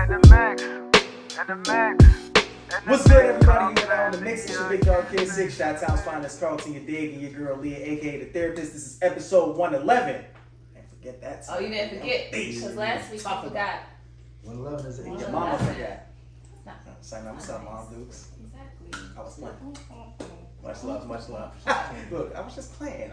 What's good, everybody? You know, on the Mixx, it's your big dog kid, 6 Shot Town's finest Carlton, your dig, and your girl Leah, aka the therapist. This is episode 111. And forget that. Oh, you didn't forget? Because last week I forgot. 111 is Your mama forgot. That's not What's up, Mom Dukes? Exactly. I was playing. Much love, much love. Look, I was just playing.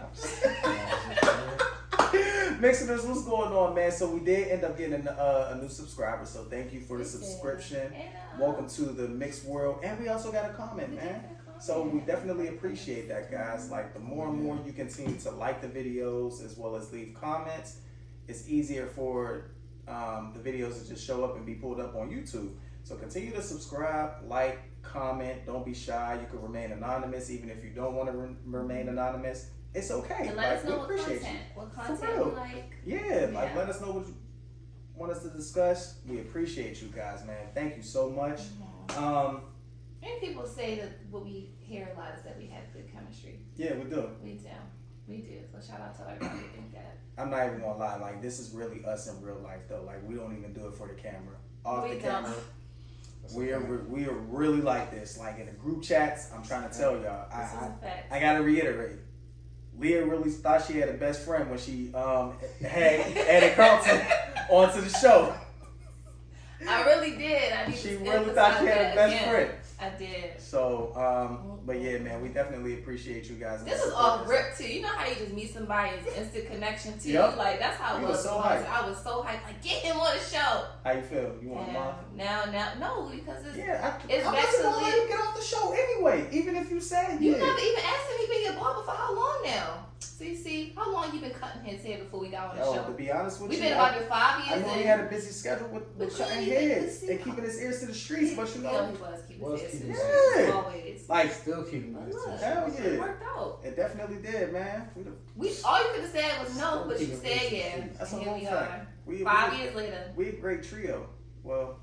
Mixxeners, what's going on, man? So we did end up getting a new subscriber, so thank you for the subscription. Welcome to the Mixx world. And we also got a comment, man. So we definitely appreciate that, guys. Like, the more and more you continue to like the videos as well as leave comments, it's easier for the videos to just show up and be pulled up on YouTube. So continue to subscribe, like, comment. Don't be shy. You can remain anonymous even if you don't want to remain anonymous. It's okay. And let us know what content you like. Yeah, like let us know what you want us to discuss. We appreciate you guys, man. Thank you so much. And people say that what we hear a lot is that we have good chemistry. Yeah, we do. We do. So shout out to everybody who think that. I'm not even gonna lie. Like, this is really us in real life, though. Like, we don't even do it for the camera. Off the camera, we are really like this. Like, in the group chats, I'm trying to tell y'all. I gotta reiterate. Leah really thought she had a best friend when she had added Carlton onto the show. I really did. She really thought she had a best friend. I did. So, but yeah, man, we definitely appreciate you guys. This is all rip too. You know how you just meet somebody and it's instant connection too? Yep. Like, that's how it was. So hyped. I was so hyped. Like, get him on the show. How you feel? You want a mom? Now, no, because it's I wasn't gonna let him get off the show anyway. Even if you said you never even asked him. He been your barber for how long now? See, how long you been cutting his hair before we got on the show? To be honest with We've you, been about 5 years. I know he had a busy schedule with cutting heads and keeping his ears to the streets, but you know, he was keeping his ears to the streets always. Like, still keeping his ears to the streets. Hell yeah, It worked out. It definitely did, man. All you could have said was no, but you said yeah. That's a here whole we fact. are. 5 years later. We a great trio. Well,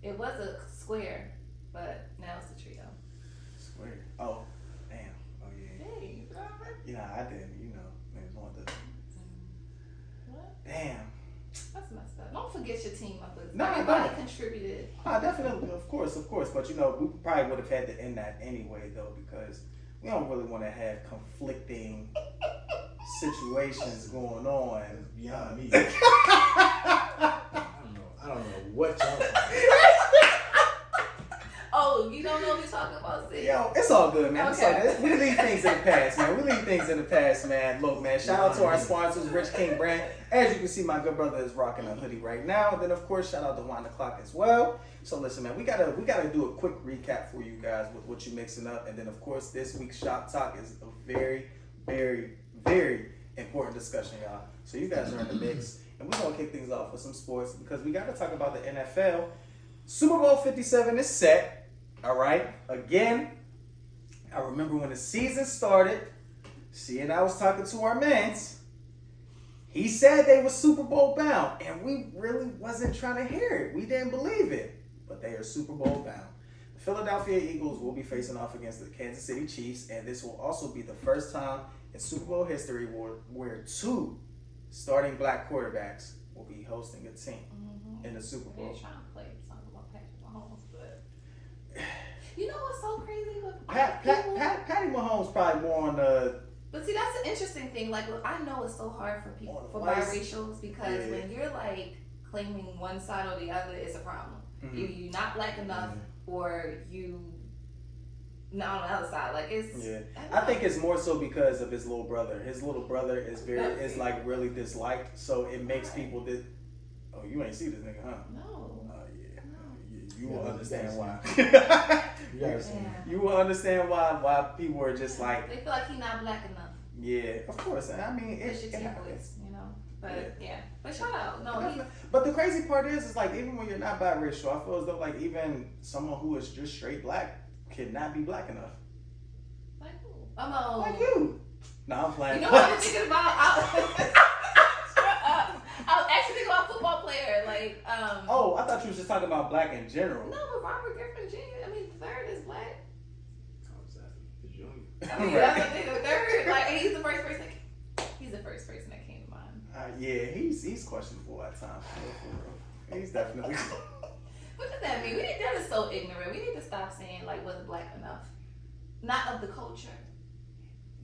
it was a square, but now it's a trio. Square. Oh, damn. Oh yeah. Hey, yeah, I didn't. You know, man, wanted to. What? Damn. That's messed up. Don't forget your team members. No, everybody contributed. Definitely, of course. But you know, we probably would have had to end that anyway, though, because we don't really want to have conflicting situations going on. Beyond me. I don't know what y'all talking about. Oh, you don't know what we're talking about, see? Yo, it's all good, man. Okay. We leave things in the past, man. Look, man, shout out to our sponsors, Rich King Brand. As you can see, my good brother is rocking a hoodie right now. And then, of course, shout out to Wind the Clock as well. So listen, man, we gotta do a quick recap for you guys with what you're mixing up. And then, of course, this week's Shop Talk is a very, very, very important discussion, y'all. So you guys are in the mix. And we're going to kick things off with some sports because we got to talk about the NFL. Super Bowl 57 is set. All right. Again, I remember when the season started, and I was talking to our mans. He said they were Super Bowl bound, and we really wasn't trying to hear it. We didn't believe it, but they are Super Bowl bound. The Philadelphia Eagles will be facing off against the Kansas City Chiefs, and this will also be the first time in Super Bowl history where two starting black quarterbacks will be hosting a team in the Super Bowl. They're trying to play something about Patrick Mahomes, but you know what's so crazy with Patty Mahomes probably more on the. But see, that's an interesting thing. Like, I know it's so hard for people for biracials because when you're like claiming one side or the other, it's a problem. Either you're not black enough or you not on the other side. Like, it's. Yeah, I think it's more so because of his little brother. His little brother is like really disliked, so it makes people that. Oh, you ain't see this nigga, huh? No. Yeah. No. You will understand why. You will understand why people are just like. They feel like he's not black enough. Yeah, of course. I mean, it happens, you know. But yeah. But shout out. No. But the crazy part is like even when you're not biracial, I feel as though like even someone who is just straight black cannot be black enough. Like who? Like you. No, I'm playing. You know what I'm thinking about? I was actually thinking about a football player, like. Oh, I thought you was just talking about black in general. No, but Robert Griffin Jr. I mean, the third is black. Right. I mean, that's the third. Like, he's the first person. He's the first person that came to mind. Yeah, he's questionable at times. He's definitely. What does that mean? That is so ignorant. We need to stop saying like wasn't black enough. Not of the culture.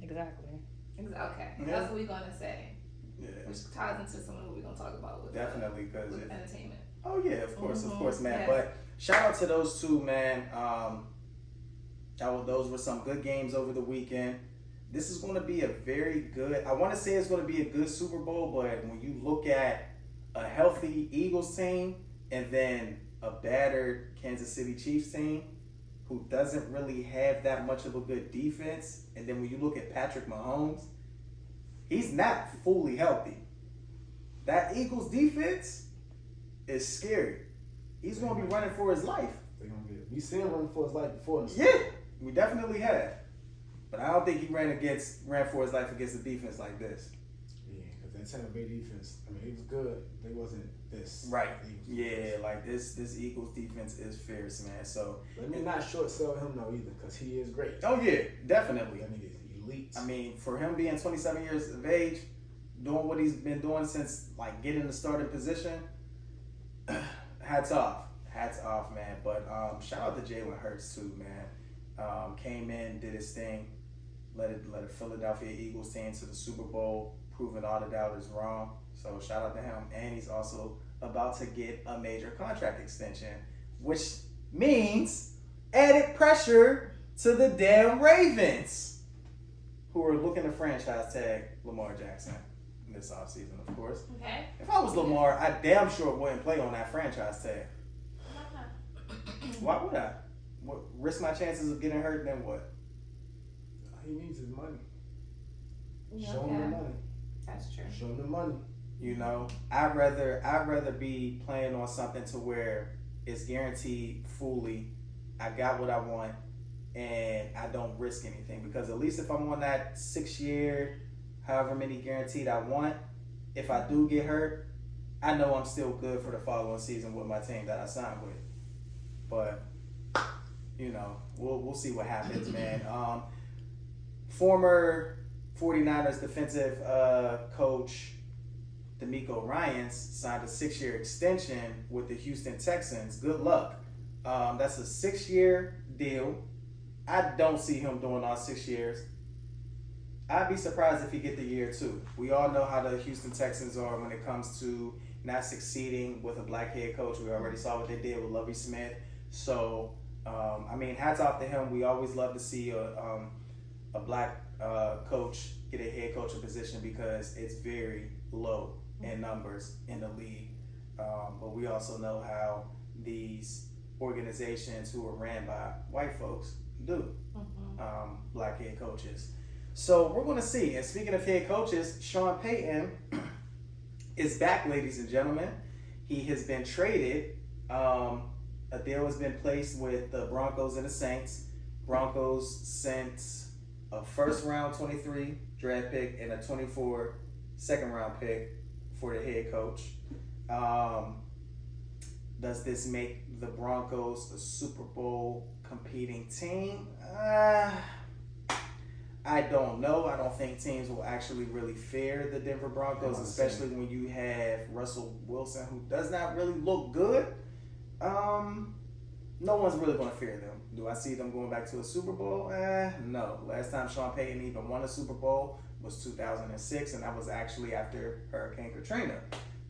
Exactly. Okay. Yeah. That's what we're gonna say. Yeah. Which ties into some of what we're gonna talk about with Definitely, because with entertainment. Oh yeah, of course, man. Yeah. But shout out to those two, man. Those were some good games over the weekend. This is going to be a very good. I want to say it's going to be a good Super Bowl, but when you look at a healthy Eagles team and then a battered Kansas City Chiefs team who doesn't really have that much of a good defense, and then when you look at Patrick Mahomes, he's not fully healthy. That Eagles defense is scary. He's going to be running for his life. We seen him running for his life before. Yeah, we definitely have. But I don't think he ran for his life against a defense like this. Yeah, because that Tampa Bay defense, I mean, it was good. They wasn't this. Right. Yeah, like this Eagles defense is fierce, man. So let me not short sell him though either, because he is great. Oh yeah, definitely. That nigga is elite. I mean, for him being 27 years of age, doing what he's been doing since like getting the starting position, hats off, man. But shout out to Jalen Hurts too, man. Came in, did his thing, led a Philadelphia Eagles team to the Super Bowl, proving all the doubters wrong. So shout out to him. And he's also about to get a major contract extension, which means added pressure to the damn Ravens, who are looking to franchise tag Lamar Jackson this offseason, of course. Okay. If I was Lamar, I damn sure wouldn't play on that franchise tag. Why would I? Risk my chances of getting hurt, then what? He needs his money. Yeah. Show him the money. That's true. Show him the money. You know, I'd rather be playing on something to where it's guaranteed fully. I got what I want, and I don't risk anything, because at least if I'm on that 6 year, however many guaranteed I want, if I do get hurt, I know I'm still good for the following season with my team that I signed with. But you know, we'll see what happens, man. Former 49ers defensive coach DeMeco Ryans signed a 6-year extension with the Houston Texans. Good luck. That's a 6-year deal. I don't see him doing all 6 years. I'd be surprised if he get the year 2. We all know how the Houston Texans are when it comes to not succeeding with a black head coach. We already saw what they did with Lovie Smith. So, I mean, hats off to him. We always love to see a black coach get a head coaching position, because it's very low in numbers in the league. But we also know how these organizations who are ran by white folks do, black head coaches. So we're going to see. And speaking of head coaches, Sean Payton is back, ladies and gentlemen. He has been traded. A deal has been placed with the Broncos and the Saints. Broncos sent a first round 23 draft pick and a 24 second round pick for the head coach. Does this make the Broncos a Super Bowl competing team? I don't know. I don't think teams will actually really fear the Denver Broncos, especially when you have Russell Wilson, who does not really look good. No one's really going to fear them. Do I see them going back to a Super Bowl? No. Last time Sean Payton even won a Super Bowl was 2006, and that was actually after Hurricane Katrina.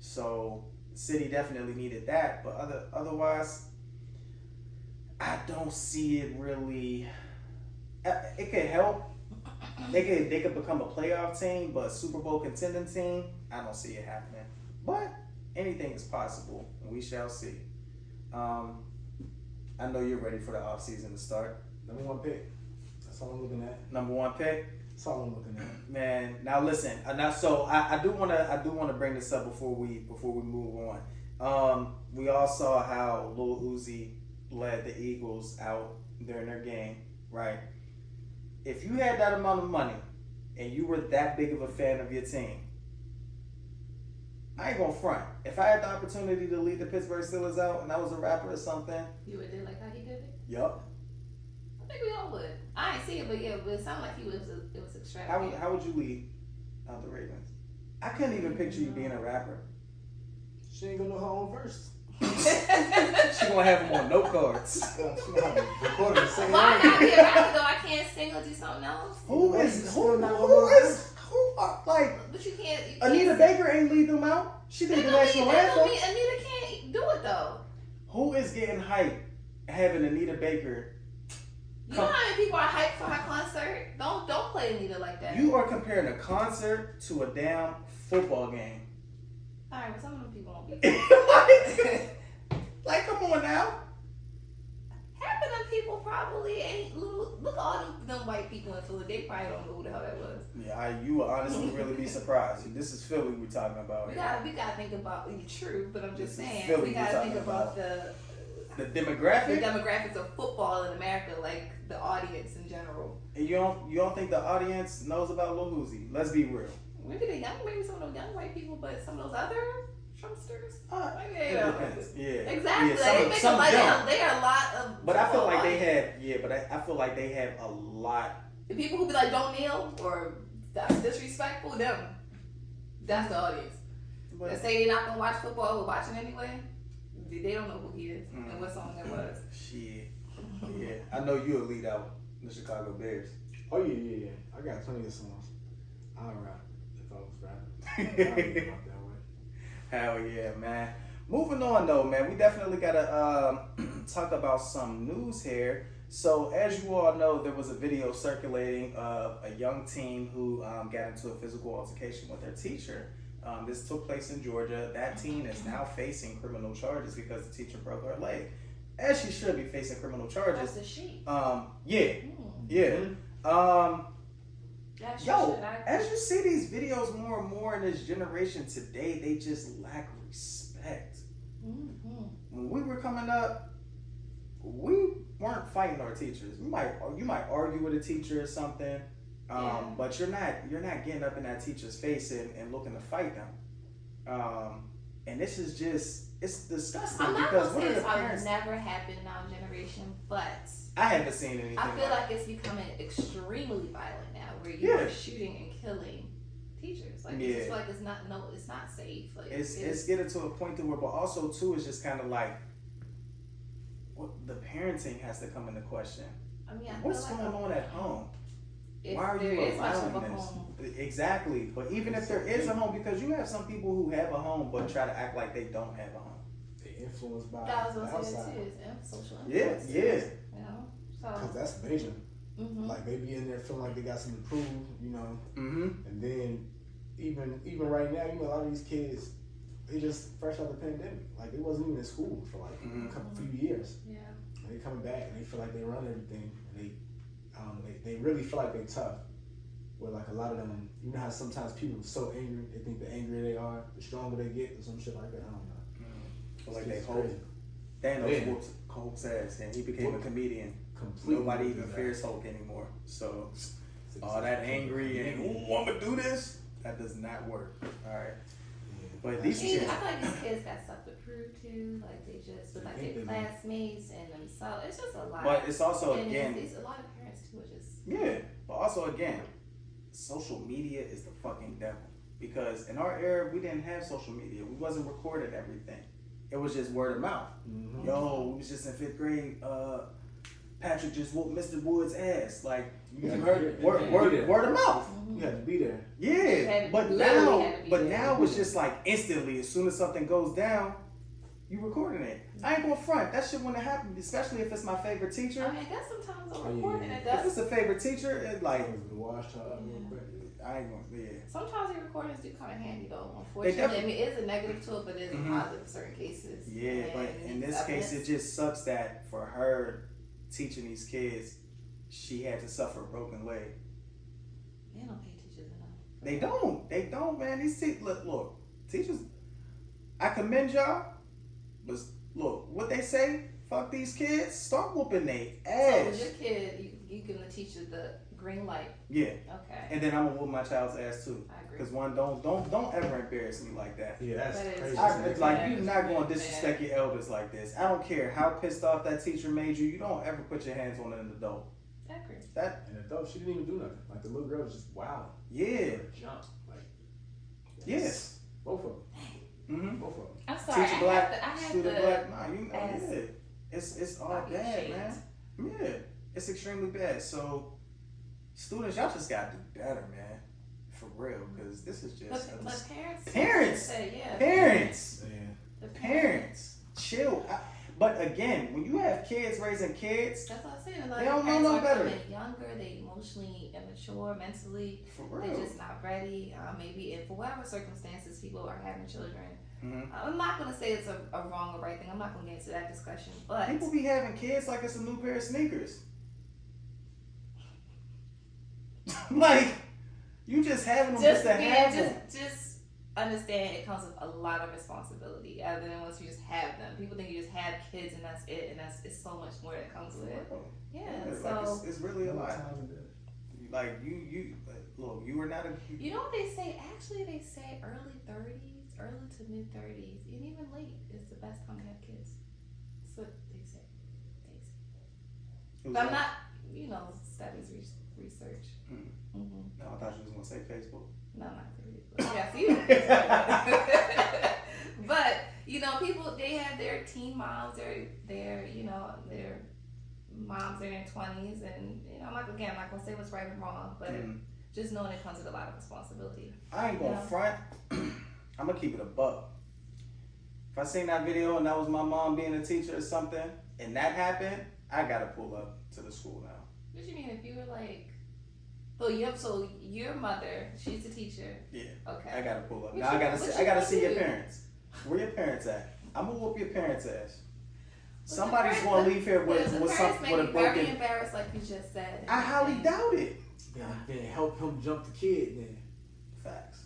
So the city definitely needed that, but otherwise, I don't see it really. It could help. They could become a playoff team, but a Super Bowl contending team, I don't see it happening. But anything is possible, and we shall see. I know you're ready for the offseason to start. Number 1 pick. That's all I'm looking at. Number 1 pick. That's all I'm looking at. Man, now listen. I do want to bring this up before we move on. We all saw how Lil Uzi led the Eagles out during their game, right? If you had that amount of money and you were that big of a fan of your team, I ain't gonna front. If I had the opportunity to lead the Pittsburgh Steelers out and I was a rapper or something, you would do like how he did it? Yup. I think we all would. I ain't see it, but yeah, but it sounded like it was extravagant. How would you lead out the Ravens? I couldn't even picture you being a rapper. She ain't gonna know her own verse. She gonna have them on note cards. She gonna have a recorder to sing Why I along. gotta be a rapper though? I can't sing or do something else. But you can't. Anita Baker ain't lead them out. She did the national That don't anthem. mean Anita can't do it though. Who is getting hyped having Anita Baker? You know how many people are hyped for her concert? Don't play Anita like that. You are comparing a concert to a damn football game. All right, well some of them people don't be. Like, come on now. Half of them people probably ain't. Look at all them white people in Philly. They probably don't know who the hell that was. Yeah, you will honestly really be surprised. This is Philly we're talking about. We gotta think about true, but I'm just This is saying Philly we gotta we're think talking about the the demographic. demographics of football in America, like the audience in general. And you don't think the audience knows about Lil Uzi? Let's be real. Maybe some of those young white people, but some of those other Trumpsters. It depends. Yeah. Exactly. Yeah, Like, they make a lot. don't. They are a lot of. But I feel like they audience. have. Yeah, but I feel like they have a lot. The people who be like, "Don't kneel" or "That's disrespectful." Them. That's the audience. But That say they're not gonna watch football or watching anyway. They don't know who he is and what song that was. shit. Yeah, I know you'll lead out the Chicago Bears. Oh yeah. I got plenty of songs. I'll rap if I was rapping. I don't even rap that way. Hell yeah, man. Moving on though, man, we definitely gotta talk about some news here. So as you all know, there was a video circulating of a young teen who got into a physical altercation with their teacher. This took place in Georgia. That teen is now facing criminal charges because the teacher broke her leg. As she should be facing criminal charges. That's a she. Yeah. Yeah, she Yo, should. as you see these videos more and more in this generation today, they just lack respect. When we were coming up, we weren't fighting our teachers. You might argue with a teacher or something, but you're not getting up in that teacher's face and looking to fight them. And this is just, it's disgusting. I'm not because gonna say what are this the will parents? never happen in our generation, but I haven't seen anything. I feel like it's becoming extremely violent now, where you are shooting and killing teachers. Like it's just like it's not safe. Like it's getting to a point to where, but also too, it's just kind of like, what the parenting has to come into question. I mean, What's feel like going on at home? If Why are there you is much allowing of a this? home. Exactly. But even if there is a home, because you have some people who have a home but try to act like they don't have a home. They influenced by That was the gonna say that outside. too. It's social Yeah, influence. yeah. You know, Because so that's major. mhm. Like they be in there feeling like they got something to prove, you know. Mm-hmm. And then even right now, you know, a lot of these kids, they just fresh out the pandemic. Like they wasn't even in school for like a few years. Yeah. And they coming back and they feel like they run everything. And they really feel like they tough. Where like a lot of them, you know how sometimes people are so angry, they think the angrier they are, the stronger they get, or some shit like that. I don't know. Like they It's hope. crazy. Thanos whooped Hulk's ass and he became a comedian. Completely. Nobody even fears Hulk anymore. So all that angry and ooh, I'm gonna do this, that does not work. Alright. But these I kids, feel like these kids got stuff to prove too. Like they just with like their classmates and themselves. It's just a lot. but it's also and again, it's a lot of parents too. Are just yeah, but also again, social media is the fucking devil. Because in our era, we didn't have social media. We wasn't recording everything. It was just word of mouth. Mm-hmm. Yo, we was just in 5th grade. Patrick just whooped Mr. Wood's ass. Like you Yeah, heard yeah, word of mouth. You had to be there. Yeah, but now it's just like instantly. As soon as something goes down, you recording it. I ain't gonna front. That shit wouldn't happen, especially if it's my favorite teacher. I mean, I guess sometimes I'm recording it If does. it's a favorite teacher, it like The wash tub real quick. I ain't gonna. Yeah. Sometimes the recordings do kind of handy though. Unfortunately, I mean, it is a negative to it, but it is a positive in certain cases. Yeah, And but in this case, it just sucks that for her teaching these kids, she had to suffer a broken leg. They don't pay teachers enough. They don't, man. These look, teachers. I commend y'all, but look what they say. Fuck these kids. Start whooping their So ass. with your kid, you give the teacher the green light. Yeah, Okay. and then I'm gonna whoop my child's ass too. I agree. Cause one, don't ever embarrass me like that. Yeah, that's That is crazy. true. Like you're not gonna disrespect your elders like this. I don't care how pissed off that teacher made you. You don't ever put your hands on an adult. I agree. That And adult, she didn't even do nothing. Like the little girl was just wild. yeah, Jump. Like yes. both of them. Mm-hmm. Both of them. I'm sorry. Teacher black, I have student to black. Nah, you know, ask yeah. It's all Bobby bad, Shades. man. Yeah, it's extremely bad. So, students, y'all just gotta do better, man. For real, because this is just But parents. Parents! Say, yeah. Parents. Yeah. The Parents, chill. But again, when you have kids raising kids, That's what I'm saying. They don't know no better. They're younger. They emotionally immature, mentally. for real. They're just not ready. Maybe if for whatever circumstances people are having children. Mhm. I'm not gonna say it's a wrong or right thing. I'm not gonna get into that discussion. But People be having kids like it's a new pair of sneakers. Like, you just having them just to have them. just understand it comes with a lot of responsibility. Other than once you just have them, people think you just have kids and that's it, and it's so much more that comes with it. Yeah. Like So it's really a lot. Time it is. Like look, you were not a. you know what they say? Actually, they say early 30s, early to mid 30s, and even late is the best time to have kids. That's what they say. Who's But I'm that? not, studies, research. Mm. Mm-hmm. No, I thought you was gonna say Facebook. No, not Facebook. Yeah, for you. But people they have their teen moms, their moms in their 20s, and I'm not gonna say what's right and wrong, but just knowing it comes with a lot of responsibility. I ain't gonna front. I'm gonna keep it a buck. If I seen that video and that was my mom being a teacher or something, and that happened, I gotta pull up to the school now. What you mean if you were like, so your mother, she's a teacher. Yeah. Okay. I gotta pull up. What Now you- I what gotta you gotta see gonna your do? parents. Where your parents at? I'm gonna whoop your parents' ass. But Somebody's the gonna parents- leave here the with parents something make with a you very broken. embarrassed, like you just said. I highly And- doubt it. Then help him jump the kid. Then Facts.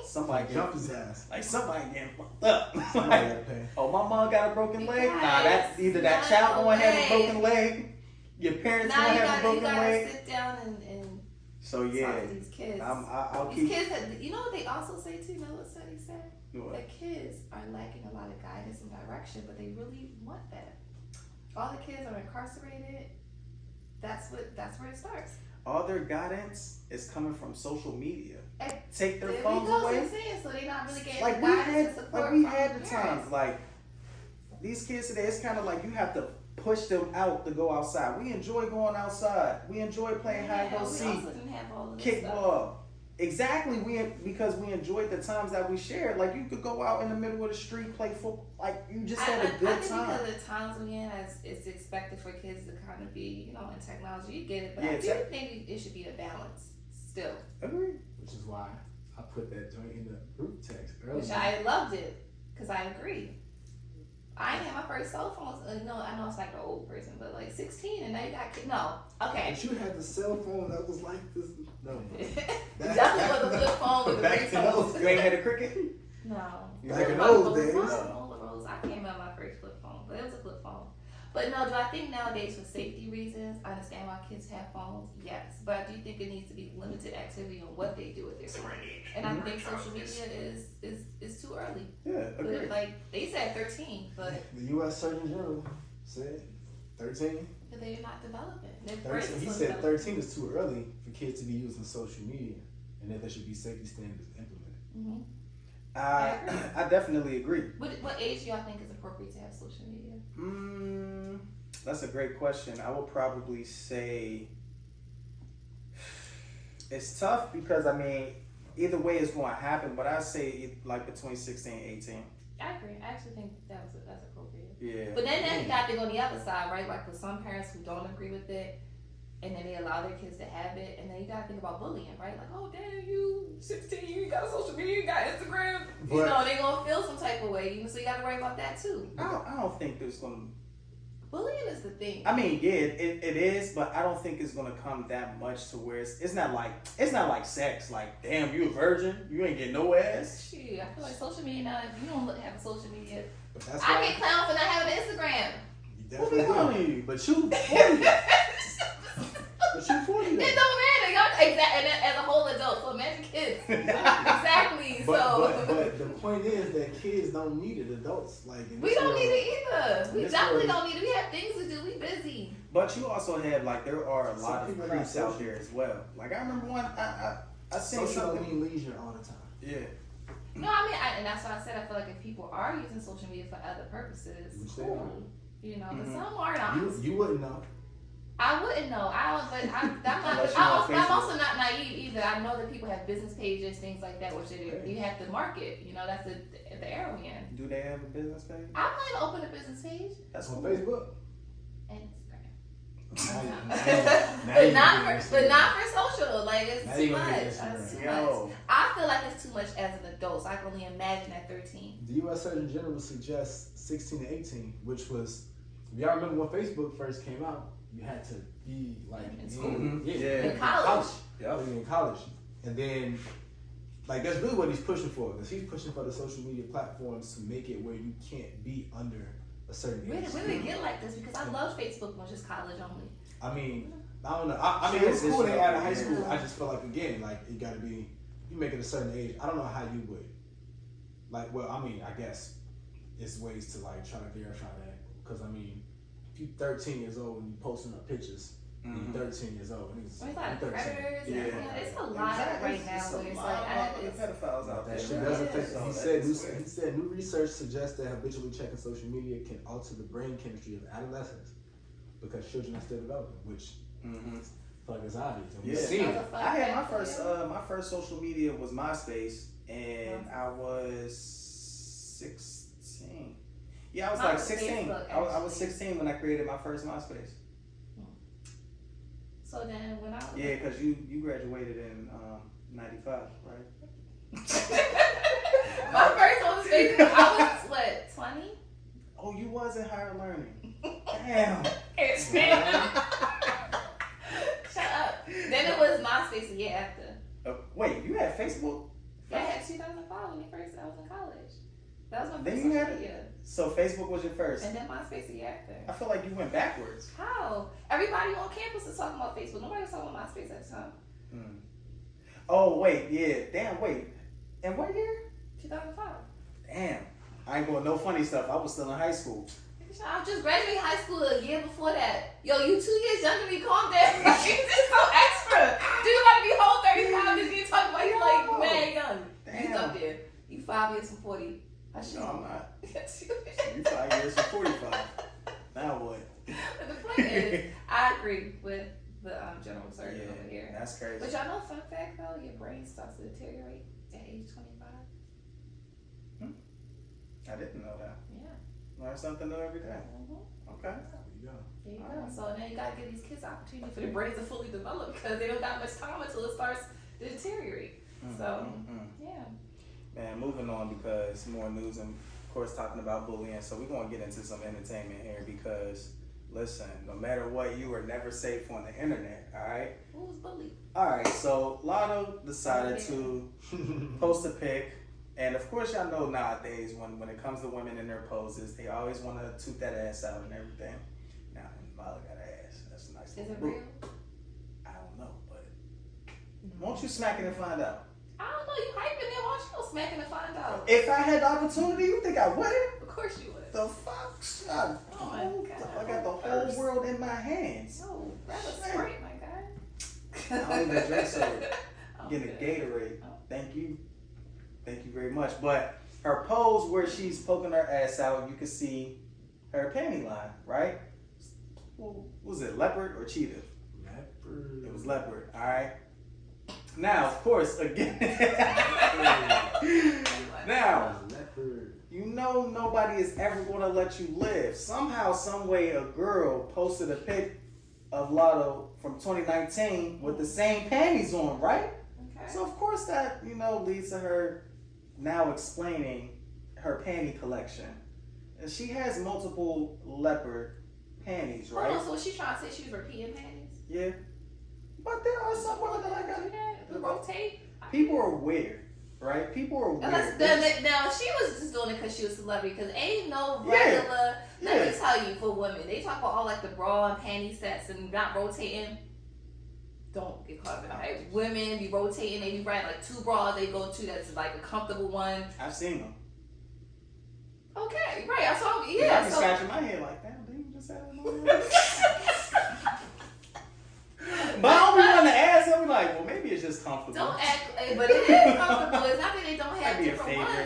Somebody jump his ass. Like somebody getting fucked up. Somebody gotta pay. Oh, my mom got a broken leg. Nah, Guys, that's either that not child the gonna have a way. broken leg. Your parents Now gonna you have a gotta broken leg. sit down and So talk yeah, to these kids. I'll These keep. kids, you know what they also say too? You know what study said? What? That kids are lacking a lot of guidance and direction, but they really want that. All the kids are incarcerated. That's where it starts. All their guidance is coming from social media. And Take their there phones we go, away. so they're not really getting Like the guidance and support we from had the parents. times. Like these kids today, it's kind of like you have to push them out to go outside. We enjoy going outside. We enjoy playing hide and go we seek, also didn't have all of this stuff. kickball. Exactly, because we enjoyed the times that we shared. Like you could go out in the middle of the street, play football. Like you just had a I good think time. because of the times we in, as it's expected for kids to kind of be, in technology. You get it, but Yeah, I do think it should be a balance still. Agreed. Which is why I put that joint in the group text earlier. Which I loved it, because I agree. I ain't had my first cell phone. I know it's like an old person, but like 16, and now you got kids. No, okay. But you had the cell phone that was like this. No. Definitely was a flip phone with the Back big in those phone. You ain't had a cricket? No. Back in Flip those phone, days. Motorolas. I came out my first flip phone, but it was a flip phone. But no, do I think nowadays for safety reasons, I understand why kids have phones? Yes. But I do think it needs to be limited activity on what they do with their phone. And I think social media is too early. Yeah, But agreed. like they said 13, but The U.S. Surgeon General said 13. they're not developing. Their brains 13. are He still said developing. 13 is too early for kids to be using social media, and that there should be safety standards implemented. Mhm. I definitely agree. What age do y'all think is appropriate to have social media? That's a great question. I would probably say it's tough because either way it's going to happen, but I say like between 16 and 18. I agree. I actually think that's appropriate. Yeah. But then you got to go on the other side, right? Like for some parents who don't agree with it, and then they allow their kids to have it, and then you got to think about bullying, right? Like, oh damn, you 16, you got social media, you got Instagram, they gonna feel some type of way, so you got to worry about that too. I don't think there's going to. Bullying is the thing. Yeah, it is, but I don't think it's gonna come that much to where it's not like sex. Like, damn, you a virgin, you ain't getting no ass. Shoot, I feel like social media now. If you don't have a social media, But that's I why get clowned for not having an Instagram. you What be definitely on do. you? But you 40. But you 40 It though. don't matter, y'all. Exactly, and as a whole adult, so imagine kids. Exactly. But the point is that kids don't need it. Adults in We this don't world- need it either. We This definitely world- don't need it. We have things to do. We busy. But you also have there are a Some lot of people creeps not out social. there as well. Like I remember one I seen Social don't something. mean leisure all the time. Yeah. No, I mean, and that's why I said I feel like if people are using social media for other purposes, Which they cool. are. You know, but some are not. You wouldn't know. I wouldn't know. Unless you know I'm Facebook. also not naive either. I know that people have business pages, things like that, which you have to market. You know, that's the era we in. Do they have a business page? I might open a business page That's On cool. Facebook. and Instagram. Now But you not can for get not for social. Like it's Now too you gonna much. get That's Instagram. too much. Yo. I feel like it's too much as an adult. So I can only imagine at 13. The U.S. Surgeon General suggests 16 to 18, which was, if y'all remember when Facebook first came out, you had to be like In school. Yeah. In college. Yep. In college. And then, like, that's really what he's pushing for. Because he's pushing for the social media platforms to make it where you can't be under a certain age. Where did it get like this? Because I love Facebook when it's just college only. I mean, I don't know. I mean, it's cool they added high school. I just feel like, again, like, you gotta be, you make it a certain age. I don't know how you would. Like, well, I mean, I guess it's ways to, like, try to verify that. Because, I mean, if you're 13 years old and you posting up pictures, and you're 13 years old, and It's like you're 13. predators. Yeah. It's a lot right now where it's like it's pedophiles out there. That shit Yeah. does affect. So He that said, is weird. new research suggests that habitually checking social media can alter the brain chemistry of adolescents because children are still developing, which I feel like it's obvious. And we've Yeah. seen it. I had my first social media was MySpace, and I was 16. Yeah, I was Mine like was 16. Facebook, I was actually. 16 when I created my first MySpace. So then when I was Yeah, because you graduated in 95, right? my first one was Facebook. I was what 20? Oh, you was in higher learning. Damn. Shut up. Then it was MySpace a year after. Wait, you had Facebook? I had 2005 when I was in college. That was my Then first you social had it? media. So Facebook was your first. And then MySpace a year after. I feel like you went backwards. How? Everybody on campus was talking about Facebook. Nobody was talking about MySpace at the time. Oh, wait, yeah. Damn, wait. And what year? 2005. Damn. I ain't going no funny stuff. I was still in high school. I just graduated high school a year before that. Yo, you 2 years younger than me. Calm down. Like, you just so extra. Dude, you about to be whole 35 this year talking about you like mad young. Damn. You up there. You 5 years from 40. I should. No, I'm not. Yes, You 5 years from 45. Now what? But the point is, I agree with the general surgeon over here. That's crazy. But y'all know, fun fact though, your brain starts to deteriorate at age 25. I didn't know that. Yeah. Learn something new every day. Okay. There you go. There you go. So now you gotta give these kids opportunity for their brains to fully develop because they don't got much time until it starts to deteriorate. So yeah. Man, moving on because more news and of course talking about bullying. So we're gonna get into some entertainment here because listen, no matter what, you are never safe on the internet. All right. Who's bullied? All right. So Latto decided to post a pic. And of course, y'all know nowadays when it comes to women in their poses, they always want to toot that ass out and everything. Now, Lala got an ass. That's a nice Is little it boob. real? I don't know, but won't you smack it and find out? I don't know. You hyping it? Why don't you go smacking and find out? If I had the opportunity, you think I would? Of course you would. The fuck? I got the whole Purse. world in my hands. No, that's a sprite, my guy. I don't even drink soda. I'm Getting a good. Gatorade. Oh. Thank you. Thank you very much. But her pose where she's poking her ass out, you can see her panty line, right? Well, was it leopard or cheetah? Leopard. It was leopard, all right? Now, of course, again. Now, Leopard. you know nobody is ever going to let you live. Somehow, some way, a girl posted a pic of Latto from 2019 with the same panties on, right? Okay. So, of course, that, leads to her now explaining her panty collection. And she has multiple leopard panties, right? Hold on, so was she trying to say she was repeating panties? Yeah. But there are some women that Do that? Rotate? people are weird, right? People are weird. Now, she was just doing it because she was a celebrity. Because ain't no regular. Let me tell you, for women, they talk about all like the bra and panty sets and not rotating. Don't get caught up in that. Women be rotating. They be right like 2 bras they go to that's like a comfortable one. I've seen them. Okay, right. I saw. I Yeah. be So. scratching my head like, damn, didn't you just have that? But I don't be wanting to ask. I'll be like, well, maybe it's just comfortable. Don't act, but it is comfortable. It's not that they don't have Might be a different favorite.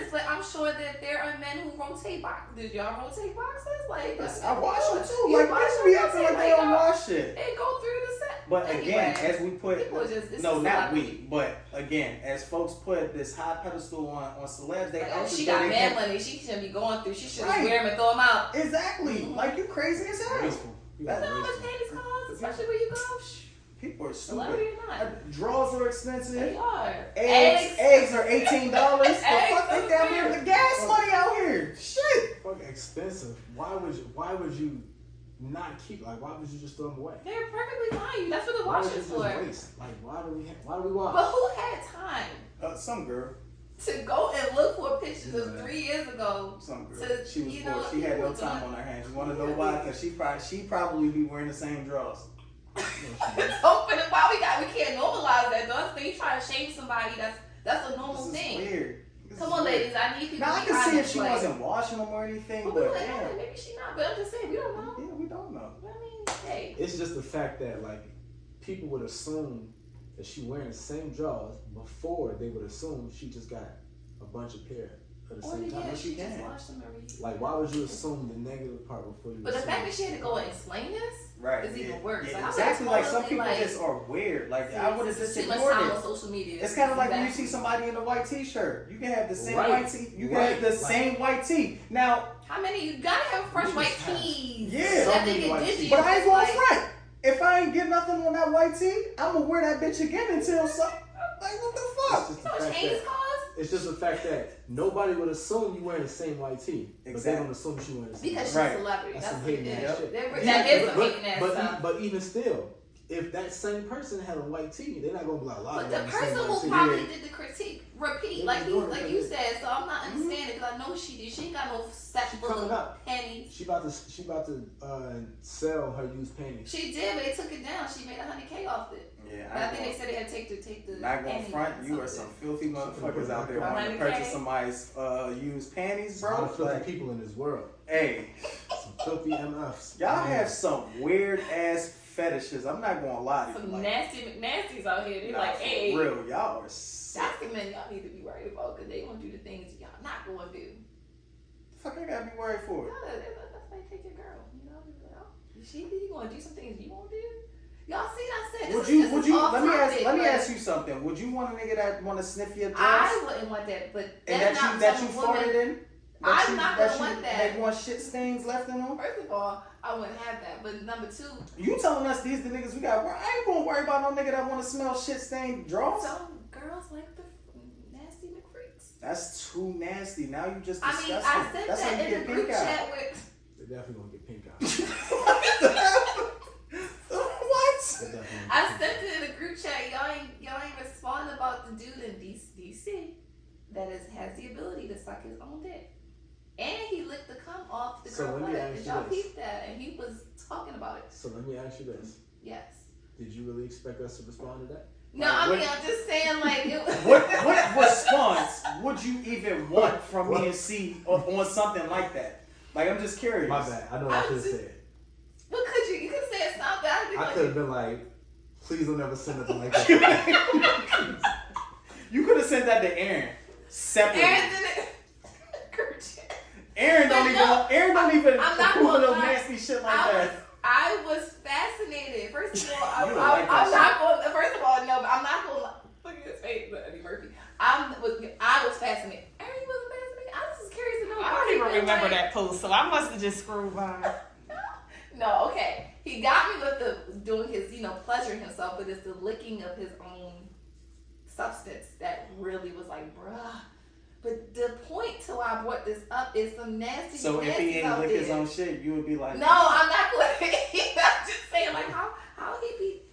rotate boxes? Did y'all rotate boxes? Like I wash them too. Like bitch, we acting like they don't wash shit. They go through the set. But again, Anyway, as we put, it's no, just not like- we, but again, as folks put this high pedestal on celebs, they Like, also she so got they mad can- money. She shouldn't be going through. She should Right. wear them and throw them out. Exactly. Mhm. Like you crazy as hell. Wasteful. You You got know how much wasteful. panties cost, especially where you go. People are Celebrity stupid. or not? Draws are They expensive. are. Eggs are $18. The fuck they Eggs down are here? The gas money out here. Shit. Fucking expensive. Why would you not keep? Like, why would you just throw them away? They're perfectly fine. That's what the Why would wash you is just for. waste? Like, why do we wash? But who had time Some girl. to go and look for pictures of 3 years ago? Some girl. To, She was you bored. know, She had no people time doing- on her hands. You want to know why? Because she probably be wearing the same drawers. Open it. Why we can't normalize that? Don't think you try to shame somebody. That's a normal This is thing. weird. This Come is on, weird. ladies. I need people Now to I be can see if honest, she like, wasn't washing them or anything, well, but like, damn. maybe she not. But I'm just saying, we don't know. Yeah, we don't know. I mean, hey. It's just the fact that like people would assume that she wearing the same drawers before they would assume she just got a bunch of pair at the Or same time. yeah, Yes, she you just can. watched them every. Like, why would you assume the negative part before you? But the assume fact that she had to go and explain this Right. is yeah. even worse. Yeah, Like, I exactly. would've Like some totally, people like, just are weird. Like I would have just too much ignored time it. on social media. It's kind of like when you Exactly. see somebody in a white T-shirt. You can have the same Right. white tee. You can Right. have the Like- same white tee. Now, How many? You gotta have fresh We white just have tees. Yeah. so That many they white get tees. dingy. but I ain't going Like, front. If I ain't get nothing on that white tee, I'm gonna wear that bitch again until some. Like what the It's fuck? just You the know what fact Hanes that cost? it's just the fact that nobody would assume you wearing the same white tee, but they Exactly. don't assume she wearing the same. Because she's Right. a celebrity. That's That's some what it hating is. ass shit. That is some hating ass stuff. But even still, if that same person had a white tee, they're not gonna be like, a lot But of the them person same who white tee. probably Yeah. did the critique repeat, They like was doing like it. you said. So I'm not understanding because I know she did. She ain't got no set She full coming of up. pennies. She about to sell her used panties. She did, but they took it down. She made $100K off it. Yeah, But I think they said they had to take the Not going panties front, or you are some something. filthy motherfuckers out there Right. wanting to purchase somebody's used panties, There's a lot bro. of filthy Like, people in this world. hey, Some filthy MFs. y'all have some weird ass fetishes. I'm not gonna lie to you. Some Like, nasty McNasties out here. They nah, like, for hey, real, y'all are sick. that's the men y'all need to be worried about because they gonna do the things y'all not gonna do. Fuck, I gotta be worried for it. Yeah, that's like take your girl. You know, you gonna do some things you won't do. Y'all see, I said. This Would is- you? this Would is you? off Let me topic, ask but you something. Would you want a nigga that want to sniff your dress I wouldn't want that, but and that's that not you some woman. farted in? I'm not gonna want that. They want shit stains left in them. First of all, I wouldn't have that. But number two, You telling us these the niggas we got? I ain't gonna worry about no nigga that want to smell shit stained drawers. some girls like the nasty McFreaks. That's too nasty. Now you just I disgusting. mean, I said That's how that you in get the group pink eye. chat with. They're definitely gonna get pink eye. What? They're definitely gonna I get pink sent it in the group chat. Y'all ain't responding about the dude in DC that has the ability to suck his own dick. And he licked the cum off the So girl let me butt. ask Did you y'all this. peep that? And he was talking about it. So let me ask you this: Yes. did you really expect us to respond to that? No, Like, I mean, what- I'm just saying, like, it was. What response would you even want from me and C on something like that? Like, I'm just curious. My bad. I know what I I should have just- said. What could you? You could have said something. I'd be I like, could have been like, please don't ever send nothing like that. You could have sent that to Aaron separately. Aaron did it. Group chat. Aaron don't But even. no, Aaron don't even I'm not approve of gonna no lie. nasty shit like that. I was fascinated. First of all, You don't like that I'm shit. not going. First of all, no, but I'm not going. Look at his face, Eddie Murphy. I was fascinated. Aaron, you wasn't fascinated. I was just curious to know. I how don't he even feel remember like- that post, so I must have just scrolled by. No, okay. He got me with the doing his, pleasuring himself, but it's the licking of his own substance that really was like, bruh. But the point to why I brought this up is some nasty. So if he nasties ain't out lick his there. own shit, you would be like, No, I'm not going to. I'm just saying, like, how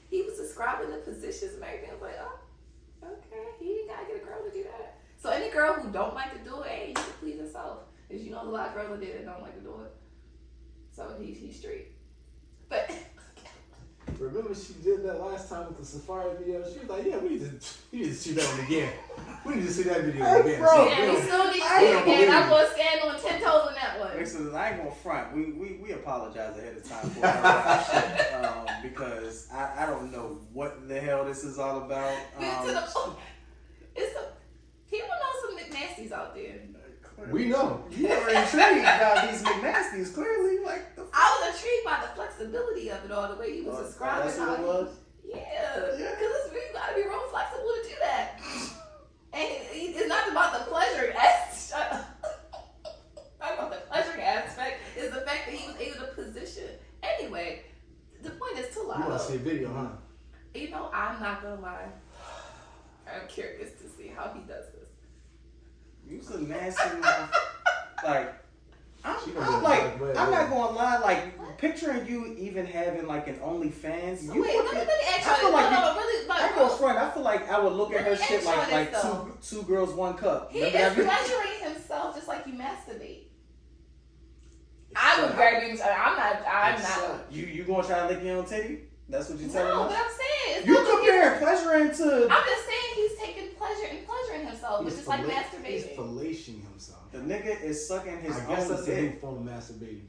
he was describing the positions and everything. I was like, oh, okay, he ain't got to get a girl to do that. So any girl who don't like to do it, hey, you can please yourself. Because you know a lot of girls out there that don't like to do it. So he's straight. But Remember she did that last time with the Safari video? She was like, yeah, we need to see that one again. We need to see that video Hey, again. bro. So, yeah, you we know, still need to I see don't it again. believe I'm you. going to stand on 10 toes on that one. listen, I ain't gonna front. We apologize ahead of time for our shit, because I don't know what the hell this is all about. To the point, it's some people know some McNasties out there. We know. You were intrigued by these McNasties, clearly. Like, I was intrigued by the flexibility of it all, the way he was describing that's how what it was? Yeah, because you gotta be real flexible to do that. And it's not about the pleasure aspect. Not about the pleasuring aspect. It's the fact that he was able to position. Anyway, the point is to lie. You want to see a video, huh? You know, I'm not gonna lie. I'm curious to see how he does this. You so nasty, man. Like, I'm I'm not gonna lie. Like, picturing you even having like an OnlyFans. So You wait, let me ask you. I feel like really, I go front. I feel like I would look at her Let me shit ask you like this, though. two girls, one cup. He Remember is that? pleasuring himself just like you masturbate. I would very be. I'm not. You gonna try to lick your own titty? That's what you telling No, us? but I'm saying it's You not like compare pleasuring to I'm just saying he's taking pleasure in pleasuring himself, which is like He's masturbating. fellation himself. the nigga is sucking his I guess own that's a new dick. form of masturbating.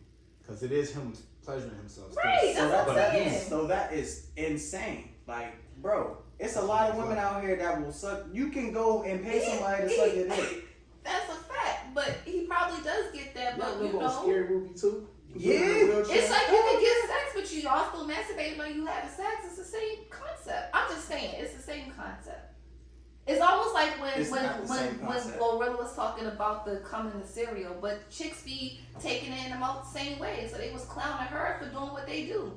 Because it is him pleasuring himself. Right, that's what I'm saying. So that is insane. Like, bro, it's a lot of women out here that will suck. You can go and pay somebody to suck your dick. That's a fact, but he probably does get that. But you a know, scary movie too. Yeah. it's like you can get sex, but you all still masturbating when you having sex. It's the same concept. I'm just saying, it's the same concept. It's almost like when Glorilla was talking about the cum in the cereal, but chicks be taking it in the same way. So they was clowning her for doing what they do.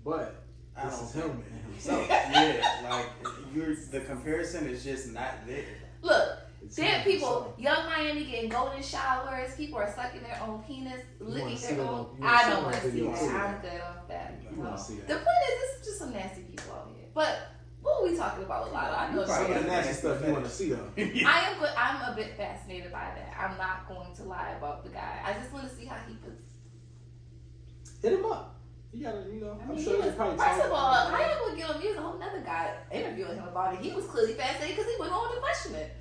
But this is him and himself. Yeah, like the comparison is just not there. Look, It's there him people, himself. young Miami getting golden showers. People are sucking their own penis, licking see their that own. on- you I wanna don't want to see see that that. video. I'm good off that. You want to see The that? point is, this is just some nasty people out here. But what are we talking about a lot? I know Right. Some of it's- the nasty stuff you want to see though. I'm a bit fascinated by that. I'm not going to lie about the guy. I just want to see how he puts. Hit him up. You gotta, I I'm mean, sure he you was, probably. first of all, how you gonna get on music? A whole nother guy interviewing him about it. He was clearly fascinated because he went on to question it.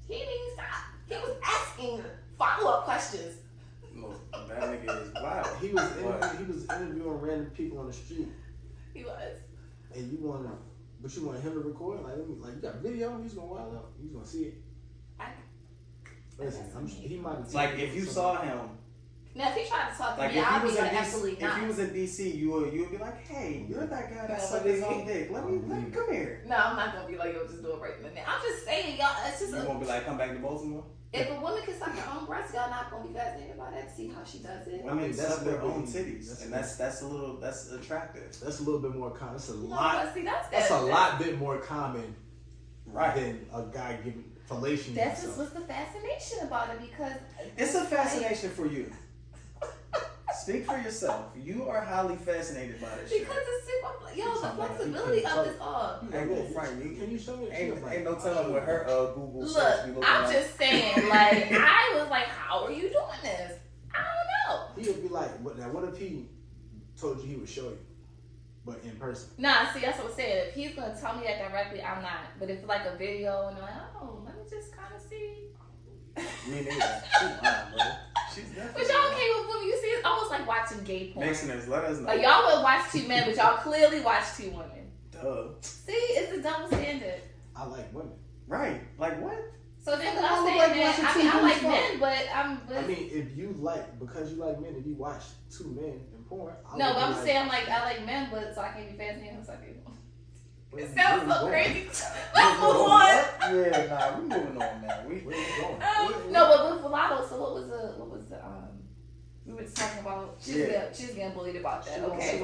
He didn't even stop. He was asking follow-up questions. Look, that nigga is wild. He was interviewing random people on the street, He was. and you want him to record? Like you got video? He's gonna wild out. He's gonna see it. Listen, he might have. Like if you saw him, Now, if he tried to talk to like me, if I'd he was be in like, DC, absolutely if not. he was in DC, you would be like, hey, you're that guy that Yeah, sucked but his he- own dick. Let me come here. No, I'm not gonna be like, yo, just do it right then. I'm just saying, y'all. It's just You won't be like, come back to Baltimore. if a woman can suck her own breast, y'all not gonna be fascinated by that. See how she does it. Women that's suck their what own we- titties, and that's attractive. That's a little bit more common. That's a No, lot. but see, That's a lot bit more common Right. than a guy giving fellation. That's just himself. what's the fascination about it because It's a fascination for you. Speak for yourself. You are highly fascinated by this shit. Because it's super, yo, the Something like flexibility he of can this all. Ain't no front. Can you show me? Ain't no telling what her Google search Look, be looking I'm like. just saying, like, I was like, how are you doing this? I don't know. He would be like, what if he told you he would show you, but in person? Nah, see, that's what I'm saying. If he's gonna tell me that directly, I'm not. But if like a video and I'm like, oh, let me just kind of see. Me neither. She's lying, bro. She's definitely But y'all lying. came with women. You see, it's almost like watching gay porn. Mixxeners, let us know. Like y'all would watch two men, but y'all clearly watch two women. Duh. See, it's a double standard. I like women. Right. Like what? So then I I'm look saying like that watching I two like dudes men, but I mean, if you like, because you like men, if you watch two men in porn, I no, would but be I'm like, saying like I like men, but so I can't be fascinated with sucking. where It you- sounds where you so going? crazy. Let's move on. Yeah, nah, we moving on, man. Where you going? No, but with Latto, so what was the we were just talking about she was getting bullied about that. Okay.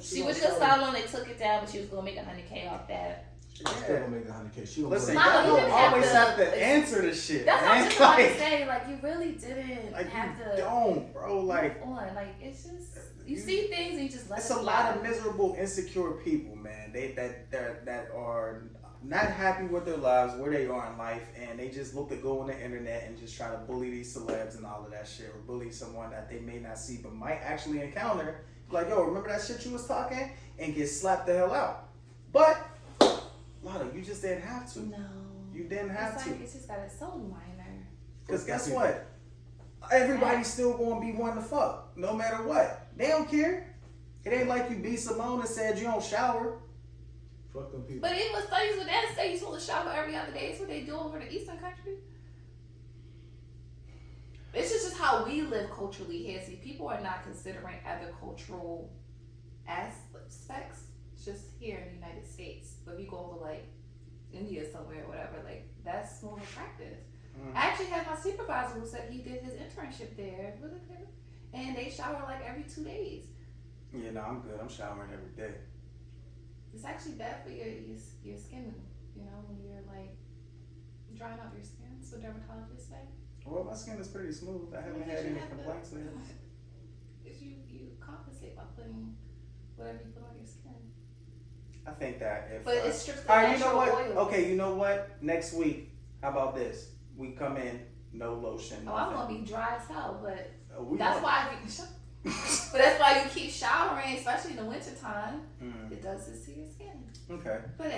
She was just selling on, they took it down, but she was gonna make $100K off that. She's still gonna make $100K. She gonna Listen, work. Nah, y'all you don't didn't have always to- have to answer the shit. That's what I'm man. just about to Like, say. Like you really didn't like have you to don't, bro. Like move on. Like it's just you see things and you just let it's it a fly. lot of miserable, insecure people, man. That are not happy with their lives, where they are in life, and they just look to go on the internet and just try to bully these celebs and all of that shit, or bully someone that they may not see but might actually encounter. Like, yo, remember that shit you was talking, and get slapped the hell out. But Latto, you just didn't have to. No. You didn't have It's to. like it's just got it so minor. Because guess what? Everybody's still going to be one to fuck, no matter what. They don't care. It ain't like you beat Simone and said you don't shower. Fuck them people. But even with studies with that say you're supposed to shower every other day. That's what they do over the Eastern country. It's just how we live culturally here. See, people are not considering other cultural aspects just here in the United States. But if you go over like India somewhere or whatever, like that's more of a practice. I actually had my supervisor who said he did his internship there, and they shower like every 2 days. Yeah, no, I'm good. I'm showering every day. It's actually bad for your skin, you know, when you're like drying out your skin. So dermatologists say. Well, my skin is pretty smooth. I haven't had any complaints lately. You compensate by putting whatever you put on your skin. I think that if. But it strips the all right, you know natural what? oils. Okay, you know what? Next week, how about this? We come in, no lotion. Oh, I'm gonna be dry as hell, but We that's want- why. But that's why you keep showering, especially in the wintertime. It does this to your skin. Okay. But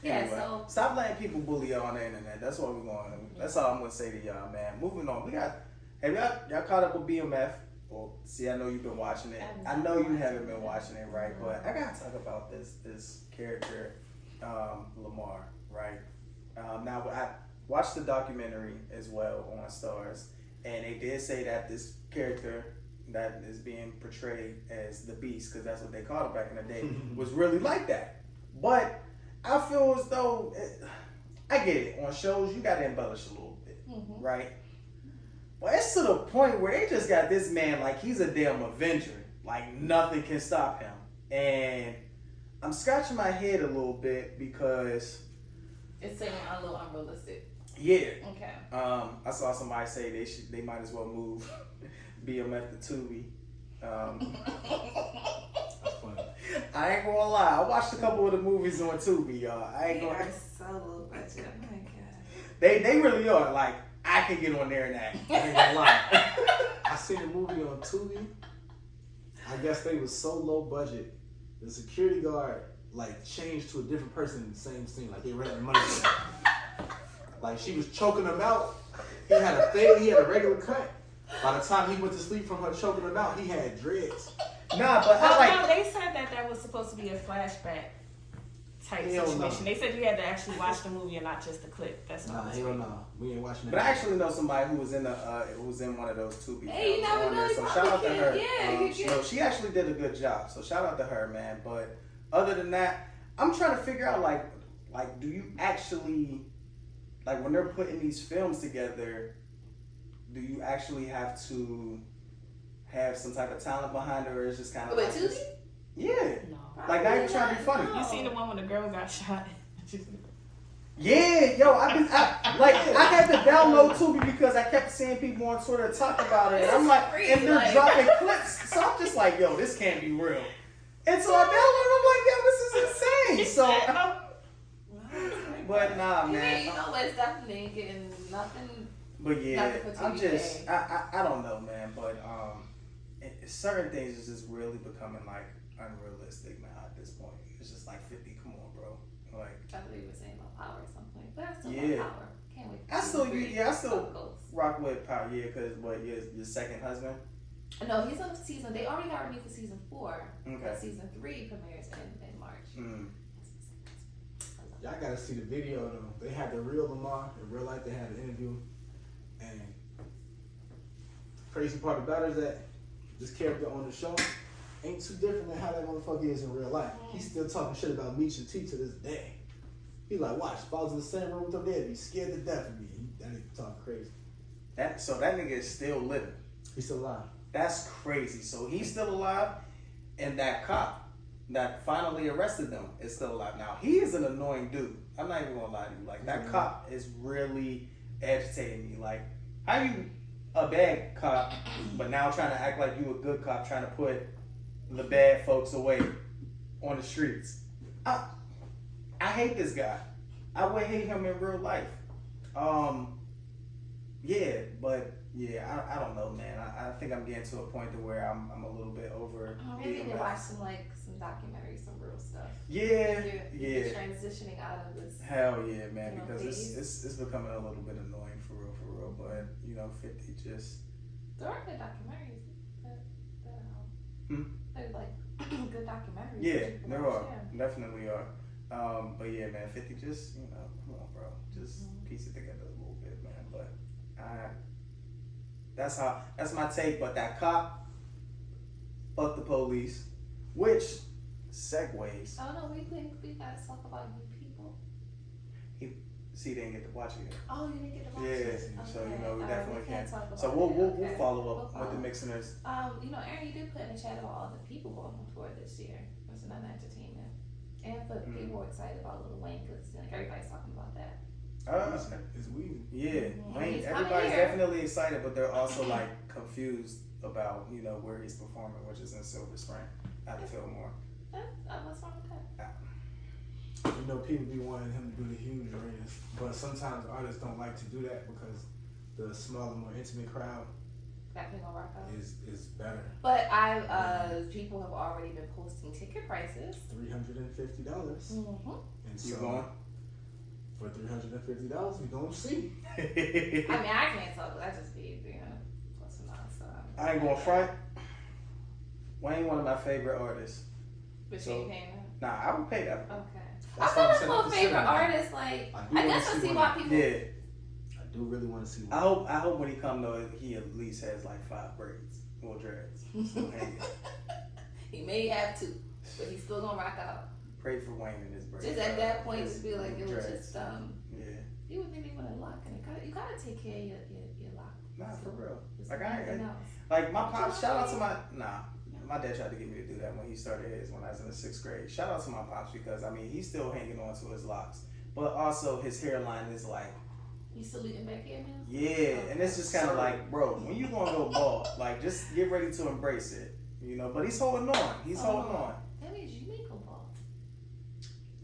yeah, Anyway, so stop letting people bully you on the internet. That's what we're going. That's all I'm gonna say to y'all, man. Moving on. We got. Hey, y'all caught up with BMF? Well, see, I know you've been watching it. I know you haven't been watching it, right? But I gotta talk about this character, Lamar, right? Now I watched the documentary as well on Stars, and they did say that this character that is being portrayed as the Beast, because that's what they called it back in the day, was really like that. But I feel as though I get it. On shows, you gotta embellish a little bit, right? Well, it's to the point where they just got this man like he's a damn Avenger. Like nothing can stop him. And I'm scratching my head a little bit because it's saying a little unrealistic. yeah. Okay. I saw somebody say they might as well move BMF to Tubi. That's funny. I ain't gonna lie. I watched a couple of the movies on Tubi, y'all. I ain't gonna. so low budget. Oh my god. They really are. Like I can get on there and act. I ain't gonna lie. I seen a movie on Tubi. I guess they was so low budget. The security guard like changed to a different person in the same scene. Like they ran out of money for that. Like she was choking him out. He had a fade. He had a regular cut. By the time he went to sleep from her choking him out, he had dreads. Nah, but I like. No, they said that was supposed to be a flashback type Hell no. situation. They said you had to actually watch the movie and not just the clip. That's what I was Hell reading. no. We ain't watching that. But I actually know somebody who was in one of those Tubi Hey, you films never on know, there. you So probably shout out to can. her. Yeah, you can. She actually did a good job. So shout out to her, man. But other than that, I'm trying to figure out like do you actually like when they're putting these films together, do you actually have to have some type of talent behind it, or is just kind of But like Tubi? yeah, No. like not even trying to be funny. You seen the one when the girl got shot? Yeah, yo, I had to download Tubi because I kept seeing people on Twitter talk about it. And I'm like, and they're dropping clips, so I'm just like, yo, this can't be real. And so I downloaded. I'm like, yo, this is insane. So, but nah, Yeah, man. you know what? It's definitely ain't getting nothing. But yeah, Nothing for I'm TV just, today. I don't know, man. But certain things is just really becoming like unrealistic now at this point. It's just like 50. Come on, bro. Like. I believe we're saying about Power or something. But I still Yeah. love Power. Can't wait. I still, I still How it goes. rock with Power, yeah, because your second husband? No, he's on season. They already got renewed for season 4. Okay. But season 3 premieres in March. Mm. Y'all gotta see the video though. They had the real Lamar in real life. They had an interview, and the crazy part about it is that this character on the show ain't too different than how that motherfucker is in real life. He's still talking shit about Meech and T to this day. He like, watch, if I was in the same room with them, they'd be scared to death of me. That nigga talking crazy. That nigga is still living. He's still alive. That's crazy. So he's still alive, and that cop that finally arrested them is still alive. Now he is an annoying dude. I'm not even gonna lie to you. Like that cop is really agitating me. Like how you a bad cop, but now trying to act like you a good cop, trying to put the bad folks away on the streets. I hate this guy. I would hate him in real life. Yeah, but yeah, I don't know, man. I think I'm getting to a point to where I'm a little bit over. Maybe being they a- watch some documentaries, some real stuff. Yeah, You're yeah. transitioning out of this. Hell yeah, man. You know, Because phase. it's becoming a little bit annoying for real. But 50 just. There are good documentaries. Hmm? They're like good documentaries. Yeah, that you can there watch, are. Definitely are. But yeah, man, 50 just, come on, bro. Just piece it together a little bit, man. But That's my take. But that cop, fuck the police, which segues. Oh no, we gotta talk about you people. He didn't get to watch it yet. Oh, you didn't get to watch Yeah, it? so you know we definitely can't. talk about So it. we'll follow up with the Mixxeners. You know, Aaron, you did put in the chat about all the people going on tour this year. It's another entertainment, and but people were excited about Lil Wayne because everybody's talking about that. It's weird. Yeah, Wayne. He's Everybody's here. definitely excited, but they're also like confused about where he's performing, which is in Silver Spring at the Fillmore. What's wrong with that? You know, people be wanting him to do the huge arenas, but sometimes artists don't like to do that because the smaller, more intimate crowd That thing gonna rock out. is better. But people have already been posting ticket prices. $350, Mm-hmm. and You so going? for $350, we gonna see. I mean, I can't talk, but I just be plus or minus. So I ain't going front. Wayne, one of my favorite artists. But So- you ain't paying that? Nah, I would pay that. Okay. That's I feel what I'm like saying. my I'm favorite saying. artist, like, I do I wanna guess I see see one. why people. Yeah, I do really want to see one. I hope when he come though, he at least has like 5 braids, or dreads, still hanging. He may have to, but he's still gonna rock out. Pray for Wayne and his braids. Just at that point, His just be like, it was dreads. just Yeah, you would think they want to lock in it. You gotta take care of your lock. nah, for real. It's Like anything I else. like my pops. Shout out to my dad tried to get me to do that when he started his when I was in the 6th grade. Shout out to my pops because I mean he's still hanging on to his locks, but also his hairline is like You still leaving back here now? yeah, and it's just kind of like bro, when you gonna go bald, like just get ready to embrace it, But he's holding on. He's holding on. That means you may go bald.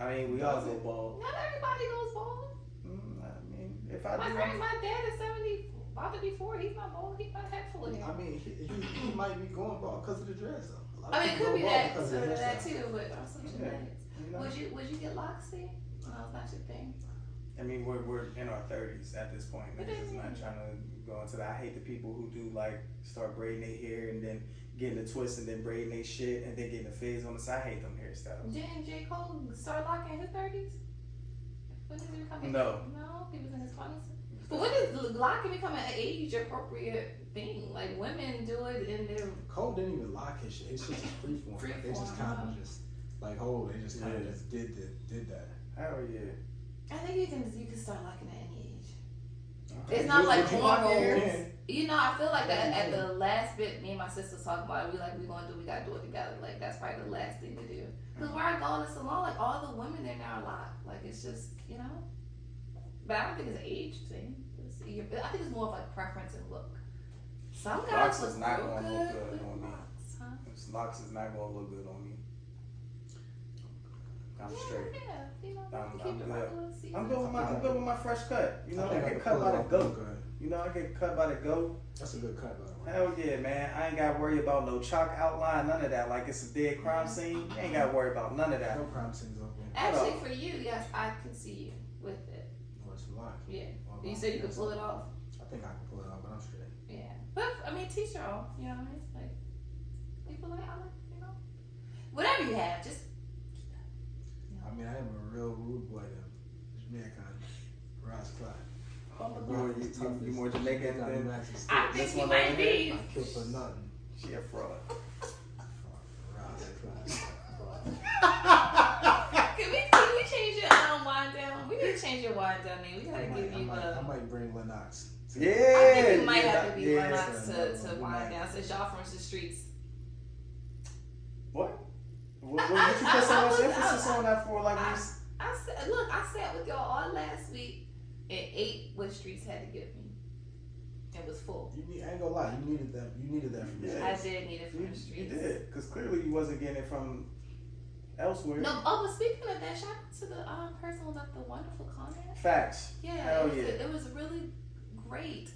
I mean, we all go bald. Not everybody goes bald. I mean, if I My do, friend, my dad is 70, about to be 40. He's not bald. He's not head full of hair. I mean, he might be going bald because of the dress, though. A lot I of mean, it people could be go bald that, because some of of the that hairstyle. too, but also genetics. Would you get locks, Steve? No, it's not your thing. I mean, we're in our 30s at this point. Niggas is not trying to go into that. I hate the people who do like start braiding their hair and then getting a twist and then braiding their shit and then getting the fades on the side. I hate them hairstyles. Didn't J. Cole start locking in his 30s? When did he become No. No, he was in his 20s. But when did locking become an age appropriate thing? Like women do it in their. Cole didn't even lock his shit. His shit was freeform. Like, they just kind of just they just kind of just did that. Hell yeah. I think you can start locking at any age. Okay. It's not like Would you lock your cornrows. hair? I feel like that at the last bit, me and my sister talking about it. We gotta do it together. Like that's probably the last thing to do. Cause where I go in the salon, like all the women there now are locked. Like it's just But I don't think it's an age thing. I think it's more of like preference and look. Some guys Locks look is not real gonna good look good with on me. locks, huh? Locks is not gonna look good on me. I'm straight. Yeah, I'm keep it good. regular, I'm good with my fresh cut. I I think get could cut pull by it the off goat. good. I get cut by the goat. That's a good cut, by the way. Hell yeah, man. I ain't gotta worry about no chalk outline, none of that. Like it's a dead crime scene. You ain't gotta worry about none of that. No crime scenes open. Actually, for you, yes, I can see you with it. What's the lock? Yeah. Well, You said you could pull it off. I think I can pull it off, but I'm straight. Yeah. But I mean, teach your own. You know what I mean? Like people like whatever you have, just. I mean, I am a real rude boy though. It's me, kind of Ross Clyde. You more Jamaican than I this think you one might over be. I kill for nothing. she a fraud. Ross Clyde. Can we change your wind down? We need to change your wind down name. We gotta give you I might bring Lennox. Yeah. I think you might have to be yeah. Lennox to we wind might. down since y'all from the streets. What? What you put so much emphasis on that for? Like these? I sat with y'all all last week and ate what streets had to give me. It was full. I ain't gonna lie, you needed that. You needed that from the Yeah. I streets. did need it from You the streets. did, because clearly you wasn't getting it from elsewhere. No, but speaking of that, shout out to the person who left the wonderful comment. Facts. Yeah, Hell it was a really great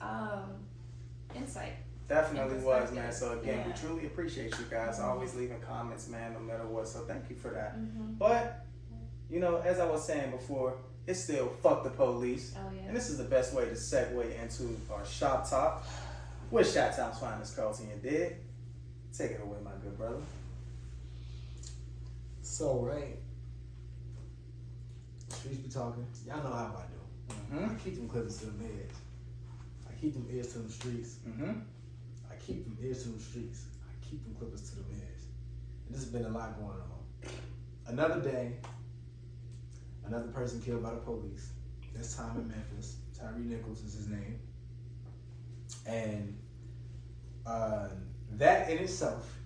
insight. Definitely was, perspective. man. So again, we Yeah. truly appreciate you guys always leaving comments, man, no matter what. So thank you for that. Mm-hmm. But as I was saying before, it's still fuck the police. Oh yeah. And this is the best way to segue into our shop talk with Chi-Town's finest, Carlton and Dig. Take it away, my good brother. So right, streets be talking. Y'all know how I do. Mm-hmm. I keep them clippings to the meds. I keep them ears to them streets. Mm-hmm. I keep them ears to them streets. I keep them clippers to them ears. And this has been a lot going on. Another day, another person killed by the police. This time in Memphis. Tyre Nichols is his name. And that in itself,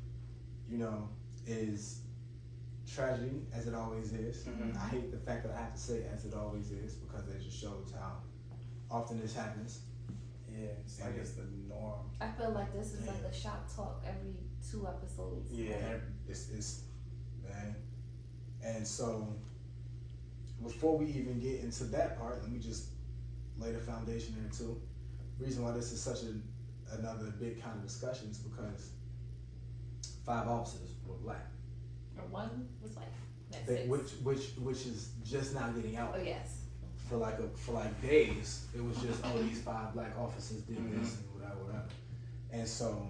you know, is tragedy, as it always is. Mm-hmm. I hate the fact that I have to say as it always is, because it just shows how often this happens. Yeah, it's like it's the norm. I feel like this is like a shop talk every 2 episodes. Yeah. It's man. And so before we even get into that part, let me just lay the foundation there too. The reason why this is such another big kind of discussion is because 5 officers were black. Or 1 was like that's They, 6. which is just now getting out. Oh yes. For like days, it was just these 5 black officers did this and whatever. And so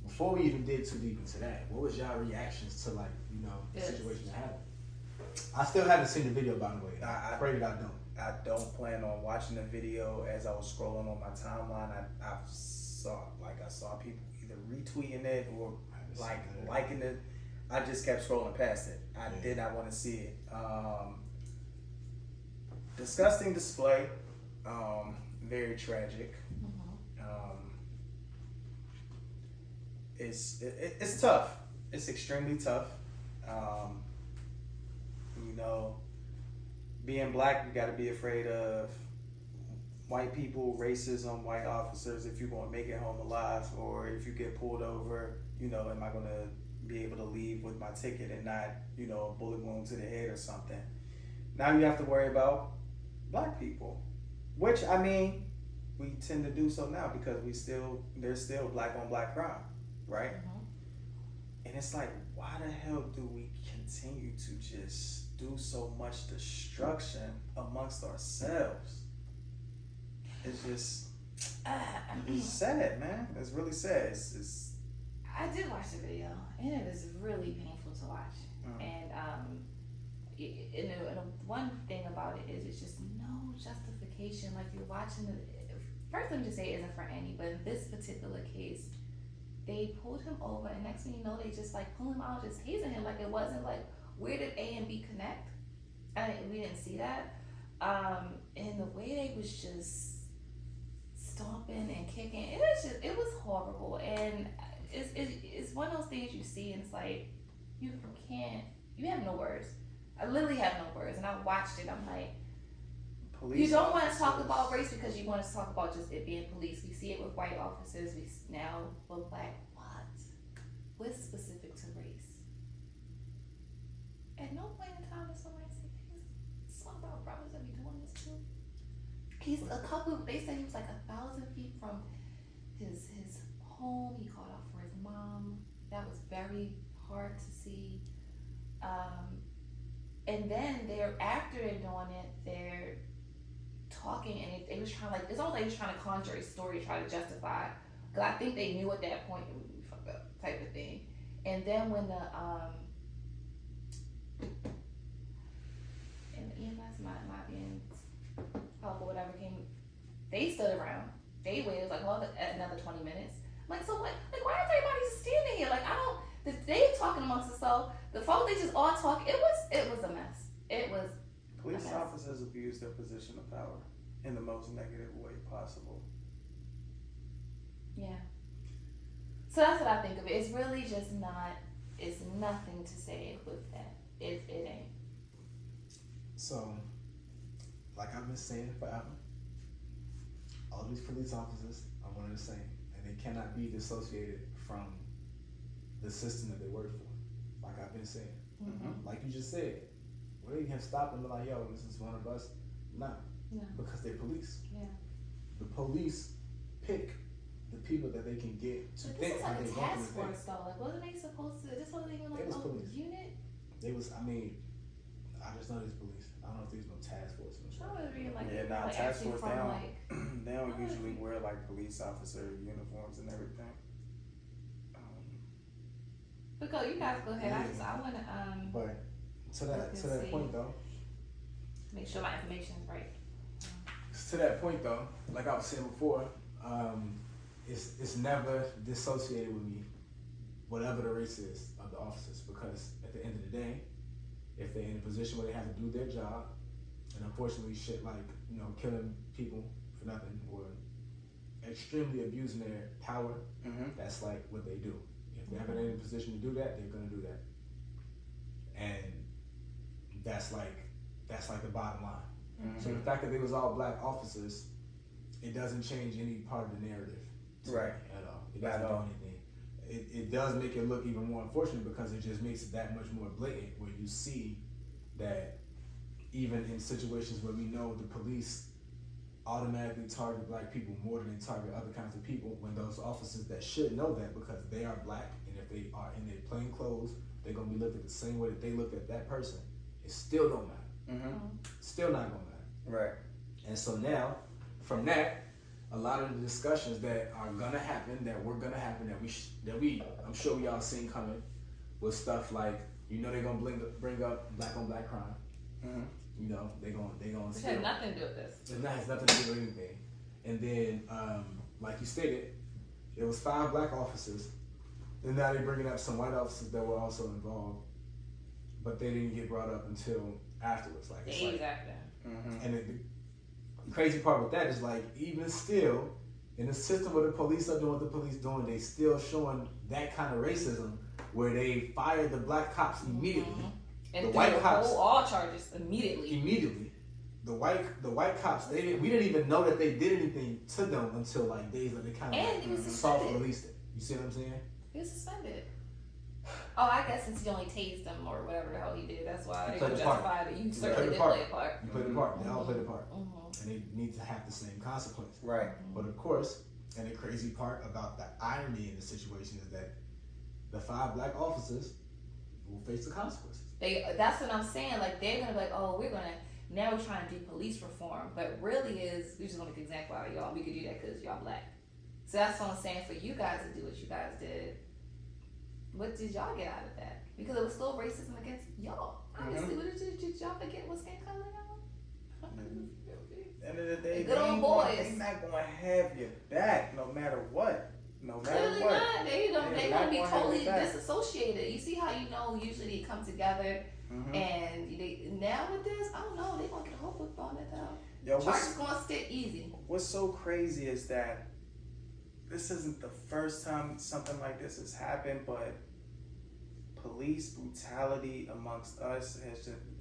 before we even did too deep into that, what was y'all reactions to, like, you know, the situation that happened? I still haven't seen the video, by the way. I pray that I don't. I don't plan on watching the video. As I was scrolling on my timeline, I saw people either retweeting it or liking it. I just kept scrolling past it. I did not want to see it. Disgusting display. Very tragic. It's tough. It's extremely tough. You know, being black, you got to be afraid of white people, racism, white officers. If you're going to make it home alive, or if you get pulled over, you know, am I going to be able to leave with my ticket and not, you know, a bullet wound to the head or something? Now you have to worry about black people, which, I mean, we tend to do so now because there's still black on black crime, right? And it's like, why the hell do we continue to just do so much destruction amongst ourselves? It's just, it's sad, man. It's really sad. It's I did watch the video, and it is really painful to watch. And the one thing about it is it's just no justification. Like, you're watching it. First, let me just say it isn't for any, but in this particular case, they pulled him over, and next thing you know, they just like pull him out, just hazing him. Like, it wasn't like, where did A and B connect? We didn't see that. And the way they was just stomping and kicking, it was horrible. And it's one of those things you see, and it's like, you have no words. I literally have no words. And I watched it, I'm like, you don't want to talk about race because you want to talk about just it being police. We see it with white officers. We now with black. What's specific to race? At no point in time does somebody say, some of our brothers that be doing this too. They said he was like 1,000 feet from his home. He called out for his mom. That was very hard to see. And then after they're doing it, they're talking, and they was trying, like, it's almost like they was trying to conjure a story, try to justify. Because I think they knew at that point it would be fucked up type of thing. And then when the EMS not being helpful, whatever came, they stood around. They waited like another 20 minutes. I'm like, so what? Like, why is everybody just standing here? Like, they talking amongst themselves. The folks, they just all talk. It was a mess. It was. Police officers abuse their position of power in the most negative way possible. Yeah. So that's what I think of it. It's really just not. It's nothing to say with that. It ain't. So, like I've been saying forever, all these police officers are one and the same, and they cannot be dissociated from the system that they work for. Like I've been saying, like you just said, well, you can stop and be like, yo, this is one of us. No, because they're police. Yeah. The police pick the people that they can get to But think this how is they like a want task them to force though. Like, wasn't they supposed to? This wasn't even like They was a police. unit. They was. I mean, I just know this police. I don't know if there's no task force. I was reading like task actually force from down. like. They don't usually wear like police officer uniforms and everything. But go, you guys go ahead. I want to But to that point though. Make sure my information is right. To that point though, like I was saying before, it's never dissociated with me, whatever the race is of the officers, because at the end of the day, if they're in a position where they have to do their job, and unfortunately shit like, killing people for nothing or extremely abusing their power, that's like what they do. If they're ever in a position to do that, they're gonna do that. And that's like the bottom line. So the fact that they was all black officers, it doesn't change any part of the narrative. Right. At all. It doesn't do anything. It does make it look even more unfortunate because it just makes it that much more blatant where you see that even in situations where we know the police automatically target black people more than they target other kinds of people, when those officers that should know that because they are black and if they are in their plain clothes, they're going to be looked at the same way that they looked at that person. It still don't matter. Still not going to matter. Right. And so now, from that, a lot of the discussions that are gonna happen, that were gonna happen, that we, I'm sure we all seen coming, was stuff like, they're gonna bring up black on black crime. They're gonna. It had nothing to do with this. It has nothing to do with anything. And then, like you stated, it was 5 black officers, and now they're bringing up some white officers that were also involved, but they didn't get brought up until afterwards. Like it's Exactly. and the crazy part with that is like, even still, in the system where the police are doing what the police doing, they still showing that kind of racism where they fired the black cops immediately. And the white cops all charges immediately. The white cops, we didn't even know that they did anything to them until like days later. They kind of soft released it. You see what I'm saying? He was suspended. Oh, I guess since he only tased them or whatever the hell he did, that's why they could justify it. You certainly did play a part. You played a part. They all played a part. And they need to have the same consequence. Right. But of course, and the crazy part about the irony in the situation is that the 5 black officers will face the consequences. That's what I'm saying. Like, they're gonna be like, oh, now we're trying to do police reform, but really we're just gonna make an example out of y'all. We could do that because y'all black. So that's what I'm saying, for you guys to do what you guys did. What did y'all get out of that? Because it was still racism against y'all. Obviously, what did y'all forget what skin color y'all? At the end of the day, good old boys. They not gonna have your back no matter what. No matter Clearly what. not. They're gonna be totally back. disassociated. You see how usually they come together, and now with this, I don't know, they're gonna get a whole book on it though. Charges gonna stick easy. What's so crazy is that this isn't the first time something like this has happened, but police brutality amongst us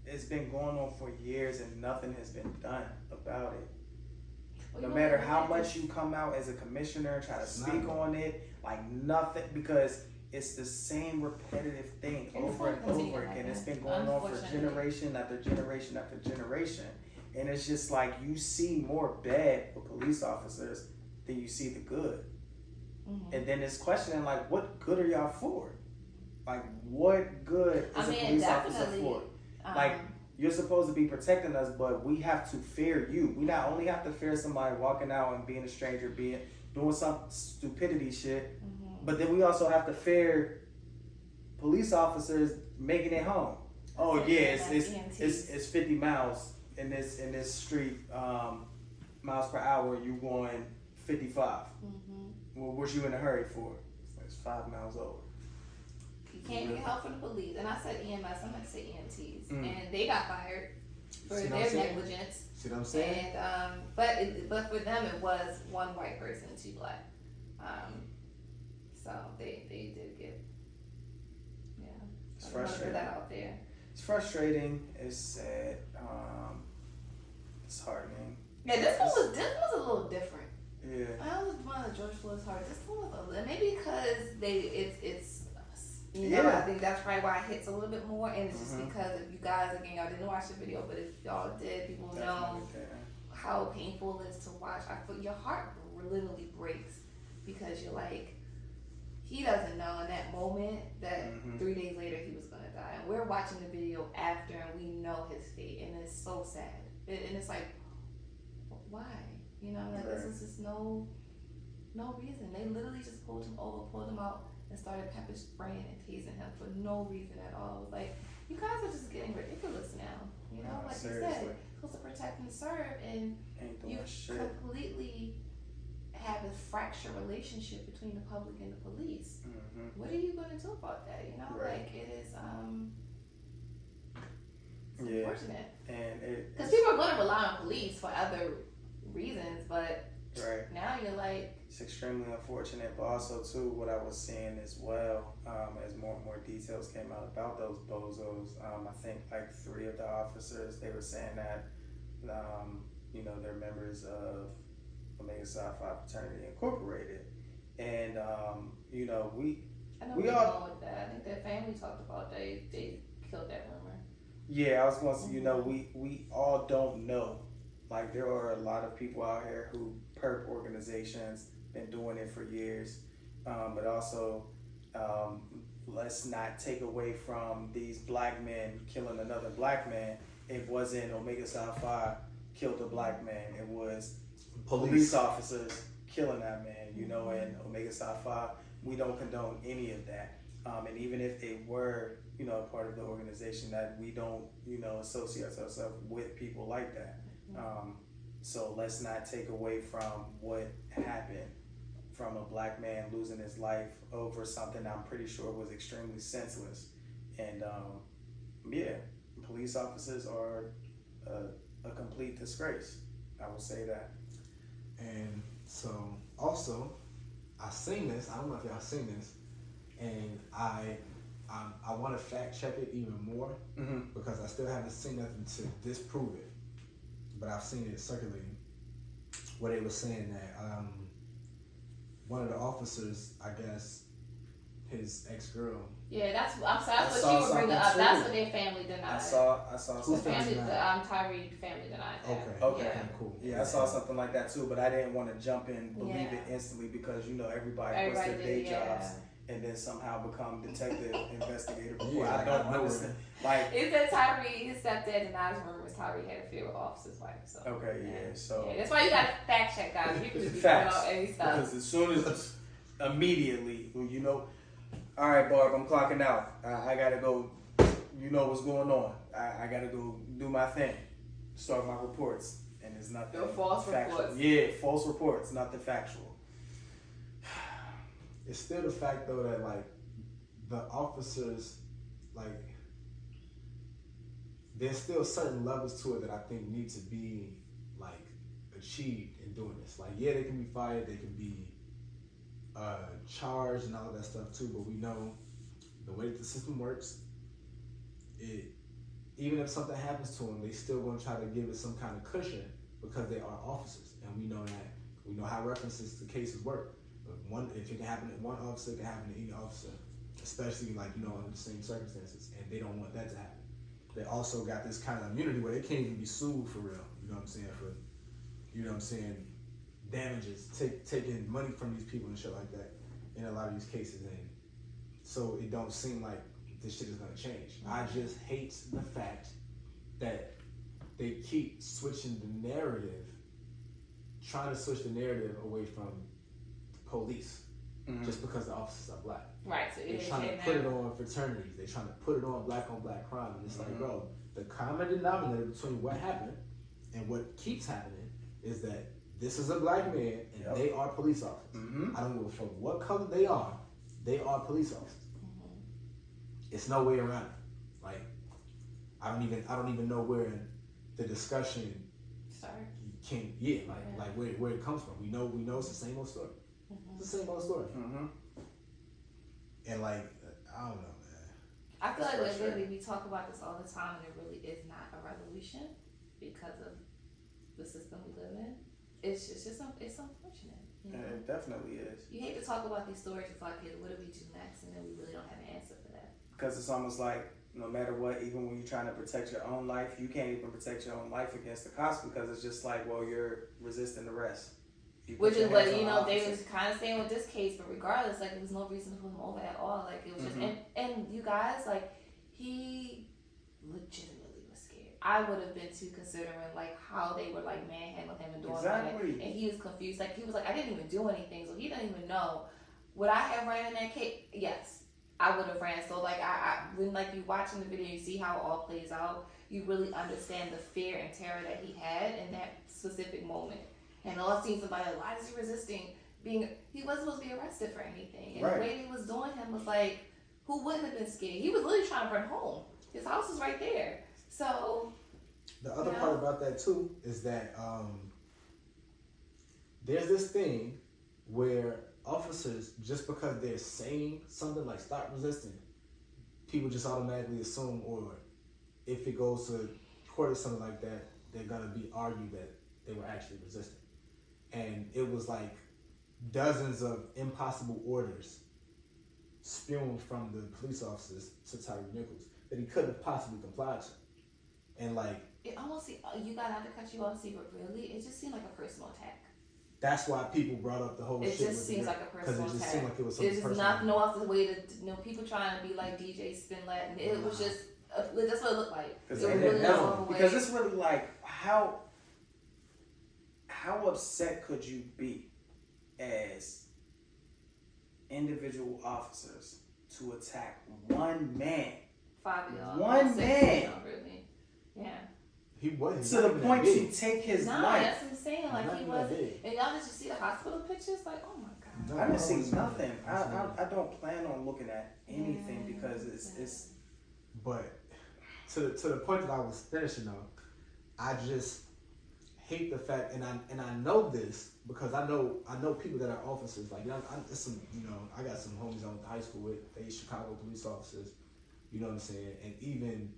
it's been going on for years and nothing has been done about it. No matter how much you come out as a commissioner and try to speak on it, like nothing, because it's the same repetitive thing over and over again. It's been going on for generation after generation after generation. And it's just like you see more bad for police officers than you see the good. And then it's questioning like, what good are y'all for? Like, what good is a police officer for? Like, you're supposed to be protecting us, but we have to fear you. We not only have to fear somebody walking out and being a stranger, doing some stupidity shit, but then we also have to fear police officers making it home. Oh yeah, it's 50 miles in this street, miles per hour. You going 55. Well, what you in a hurry for? It's 5 miles over. You can't get help from the police. And I said EMS, I meant to say EMTs. And they got fired for their negligence. See what I'm saying? And but for them it was 1 white person and 2 black. So they did get, It's I frustrating. put that out there. It's frustrating. It's sad. It's heartening. Yeah, this one was a little different. Yeah. I was one of George Floyd's heart. This one was a little, maybe because it's I think that's probably why it hits a little bit more, and it's just because if you guys, again, y'all didn't watch the video, but if y'all did, people know how painful it is to watch. Your heart literally breaks because you're like, he doesn't know in that moment that 3 days later he was gonna die, and we're watching the video after, and we know his fate, and it's so sad, and it's like, why? This is just no reason. They literally just pulled him over, pulled him out, and started pepper spraying and tasing him for no reason at all. Like, you guys are just getting ridiculous now. Like seriously. you said, supposed to protect and serve, and you completely have a fractured relationship between the public and the police. Mm-hmm. What are you going to do about that? You know, Right. like it is it's Yeah. unfortunate. And Because people are going to rely on police for other reasons, but right. now you're like, It's extremely unfortunate, but also too, what I was seeing as well, as more and more details came out about those bozos. I think like 3 of the officers, they were saying that, you know, they're members of Omega Psi Phi Fraternity Incorporated, and you know, I know We we're all- going with that. I think their family talked about they killed that rumor. yeah, I was going to say, you know, we all don't know. Like there are a lot of people out here who perp organizations been doing it for years, but also let's not take away from these black men killing another black man. It wasn't Omega Psi Phi killed a black man. It was police officers killing that man. You know, and Omega Psi Phi, we don't condone any of that. And even if they were, you know, part of the organization, that we don't, you know, associate ourselves with people like that. So let's not take away from what happened from a black man losing his life over something I'm pretty sure was extremely senseless. And yeah, police officers are a complete disgrace. I will say that. And so also, I seen this. I don't know if y'all seen this, and I want to fact check it even more because I still haven't seen nothing to disprove it. But I've seen it circulating where they were saying that one of the officers, I guess, his ex-girl. Yeah, that's what saw you were bringing up. something That's too. what their family denied. I saw Who's The something. family, denied? the Tyre family denied that. Okay. Yeah. Cool. Yeah, I saw something like that too, but I didn't want to jump in, believe Yeah. it instantly because you know everybody puts their Everybody day did, jobs yeah. and then somehow become detective, investigator. Before Yeah, I don't I know understand. Like, It said Tyre, his stepdad denies rumors Tyre had a fear with officer's wife. So okay, yeah, so yeah, that's why you gotta fact check, guys. You can just be Facts. throwing out any stuff. because as soon as immediately, you know, all right, Barb, I'm clocking out. I gotta go. You know what's going on. I gotta go do my thing, start my reports, and there's nothing No false factual. reports. Yeah, false reports, nothing factual. It's still the fact though that like the officers, like there's still certain levels to it that I think need to be like achieved in doing this. Like yeah, they can be fired, they can be charged and all of that stuff too. But we know the way that the system works, even if something happens to them, they still gonna try to give it some kind of cushion because they are officers, and we know that. We know how references to cases work. If it can happen to one officer, it can happen to any officer, especially like you know under the same circumstances, and they don't want that to happen. They also got this kind of immunity where they can't even be sued for real. You know what I'm saying? For you know what I'm saying, damages, taking money from these people and shit like that in a lot of these cases, and so it don't seem like this shit is gonna change. I just hate the fact that they keep switching the narrative, trying to switch the narrative away from the police just because the officers are black. Right, so They're trying to put it on fraternities. They're trying to put it on black crime. And it's like, bro, the common denominator between what happened and what keeps happening is that this is a black man and they are police officers. I don't give a fuck what color they are police officers. It's no way around it. Like, I don't even know where the discussion came. Yeah, like where it comes from. We know it's the same old story. It's the same old story. And like, I don't know, man. I feel like literally we talk about this all the time, and it really is not a revolution because of the system we live in. It's unfortunate. You know? It definitely is. You hate to talk about these stories. It's like, what do we do next? And then we really don't have an answer for that. Because it's almost like no matter what, even when you're trying to protect your own life, you can't even protect your own life against the cops because it's just like, well, you're resisting arrest. Which is what, you know, they was kind of saying with this case, but regardless, like, there was no reason to put him over at all. Like, it was just, and you guys, like, he legitimately was scared. I would have been too, considering, like, how they were, like, manhandling him and doing all that. And he was confused. Like, he was like, I didn't even do anything, so he didn't even know. Would I have ran in that case? Yes, I would have ran. So, like, when, like, you watching the video, you see how it all plays out, you really understand the fear and terror that he had in that specific moment. And I've seen somebody like, why is he resisting he wasn't supposed to be arrested for anything. And right. the way they was doing him was like, who wouldn't have been scared? He was literally trying to run home. His house was right there. So the other part about that too is that there's this thing where officers, just because they're saying something like stop resisting, people just automatically assume, or if it goes to court or something like that, they're gonna be argued that they were actually resisting. And it was like dozens of impossible orders spewing from the police officers to Tyre Nichols that he couldn't have possibly complied to. And like, it almost, you got out to cut you off, see, but really, it just seemed like a personal attack. That's why people brought up the whole shit. It just seems like a personal attack. Because it just seemed like it was something It's personal. not no other way to, people trying to be like DJ Spin Latin. It was just, that's what it looked like. It was really no way. Because it's really like, how upset could you be as individual officers to attack one man? 5 of y'all. One man. Really. Yeah. He wasn't. To the point to take his life. That's insane. Like he wasn't. And y'all did you see the hospital pictures? Like, oh my god. No, I didn't see nothing. I don't plan on looking at anything because it's. But to the point that I was finishing on, I just hate the fact, and I know this because I know people that are officers. Like I got some homies I went to high school with. They Chicago police officers. You know what I'm saying? And even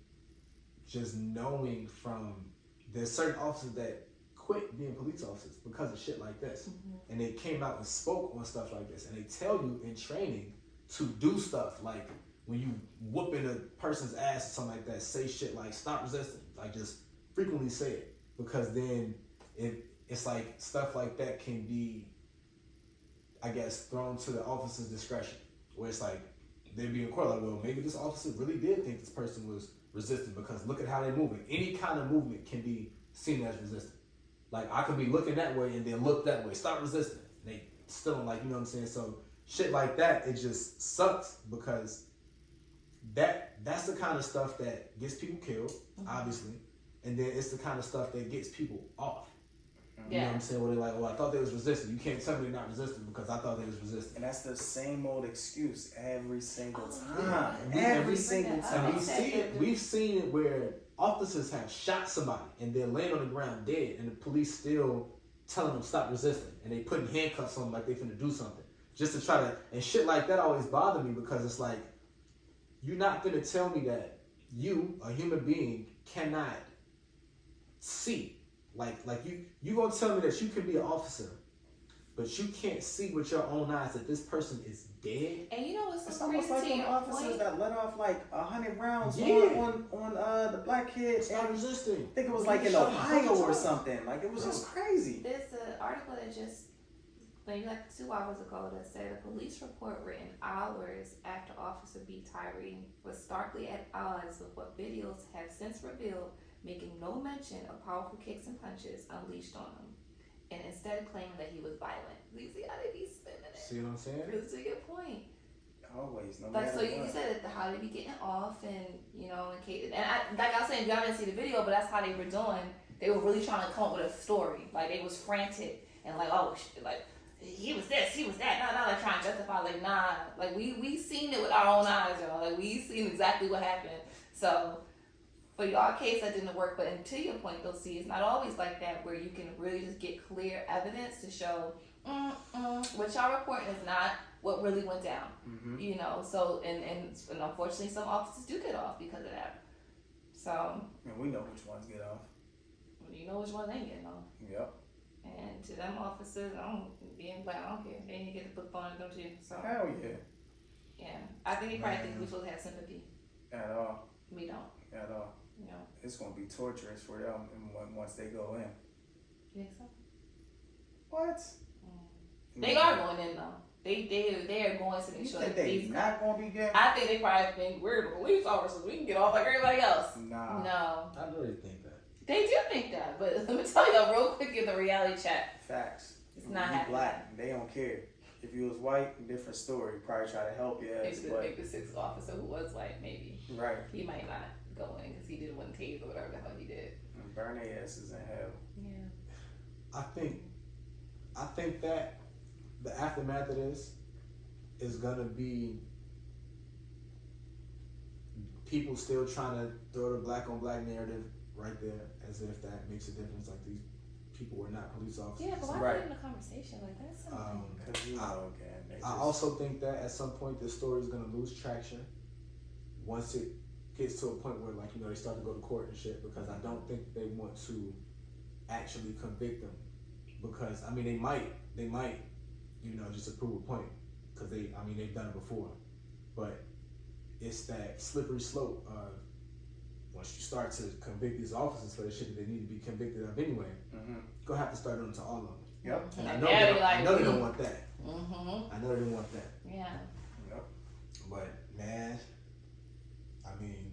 just knowing from there's certain officers that quit being police officers because of shit like this, and they came out and spoke on stuff like this, and they tell you in training to do stuff like when you whooping a person's ass or something like that, say shit like stop resisting, like just frequently say it, because then it's like stuff like that can be, I guess, thrown to the officer's discretion, where it's like they'd be in court like, well, maybe this officer really did think this person was resisting because look at how they're moving. Any kind of movement can be seen as resisting. Like I could be looking that way and then look that way, stop resisting. And they still don't, like, you know what I'm saying? So shit like that, it just sucks because that's the kind of stuff that gets people killed, obviously, and then it's the kind of stuff that gets people off. You know what I'm saying? Where they're like, oh, I thought they was resisting. You can't tell me they're not resisting because I thought they was resisting. And that's the same old excuse every single time. Every single time. And we've seen it where officers have shot somebody and they're laying on the ground dead, and the police still telling them stop resisting, and they putting handcuffs on them like they finna do something just to try to, and shit like that always bother me because it's like, you're not gonna tell me that you, a human being, cannot see. Like you gonna tell me that you can be an officer, but you can't see with your own eyes that this person is dead. And you know what's it's so almost crazy? like them officers that let off like 100 rounds on the black kids. Stop resisting. I think it was like in Ohio or something. Like it was just crazy. There's an article that just maybe like 2 hours ago that said a police report written hours after Officer B. Tyre was starkly at odds with what videos have since revealed, making no mention of powerful kicks and punches unleashed on him, and instead claiming that he was violent. You see how they be spinning it? See what I'm saying? Really to your point. Always, no Like, matter so you what. said how they be getting off, and you know, and like I was saying, y'all didn't see the video, but that's how they were doing. They were really trying to come up with a story. Like they was frantic and like, oh, like he was this, he was that. Not like trying to justify. Like nah, like we seen it with our own eyes, y'all. Like we seen exactly what happened. So for y'all case that didn't work, but and to your point though, see, it's not always like that where you can really just get clear evidence to show what y'all reporting is not what really went down. You know, so and unfortunately some officers do get off because of that. So and we know which ones get off. you know which ones ain't getting off. Yep. And to them officers, I don't care. They didn't get the book on it, don't you? So Hell yeah. yeah, I think they probably think we're supposed to have sympathy. At all. We don't. At all. You know. It's gonna be torturous for them once they go in. You think so? What? They are going in though. They are going to make sure that these not gonna be good. I think they probably think we're the police officers. We can get off like everybody else. Nah. No. I know they think that. They do think that, but let me tell you real quick in the reality check. Facts. It's not you happening. black, they don't care. If you was white, different story. Probably try to help you. Maybe the sixth officer who was white, maybe. Right. He might not go in because he didn't want to tase or whatever the hell he did. And burn their asses in hell. Yeah. I think I think that the aftermath of this is gonna be people still trying to throw the black on black narrative right there, as if that makes a difference. Like these people were not police officers. Yeah, but why Right. put in a conversation like that's something? Because you know, again, I also think that at some point this story is gonna lose traction once it gets to a point where, like, you know, they start to go to court and shit. Because I don't think they want to actually convict them. Because I mean, they might, you know, just to prove a point. Because they've done it before. But it's that slippery slope. Once you start to convict these officers for the shit that they need to be convicted of anyway, you're gonna have to start doing it to all of them. Yep. And And I know, now they like, I know they don't want that. Mm-hmm. I know they don't want that. Yeah. Yep. But man, I mean,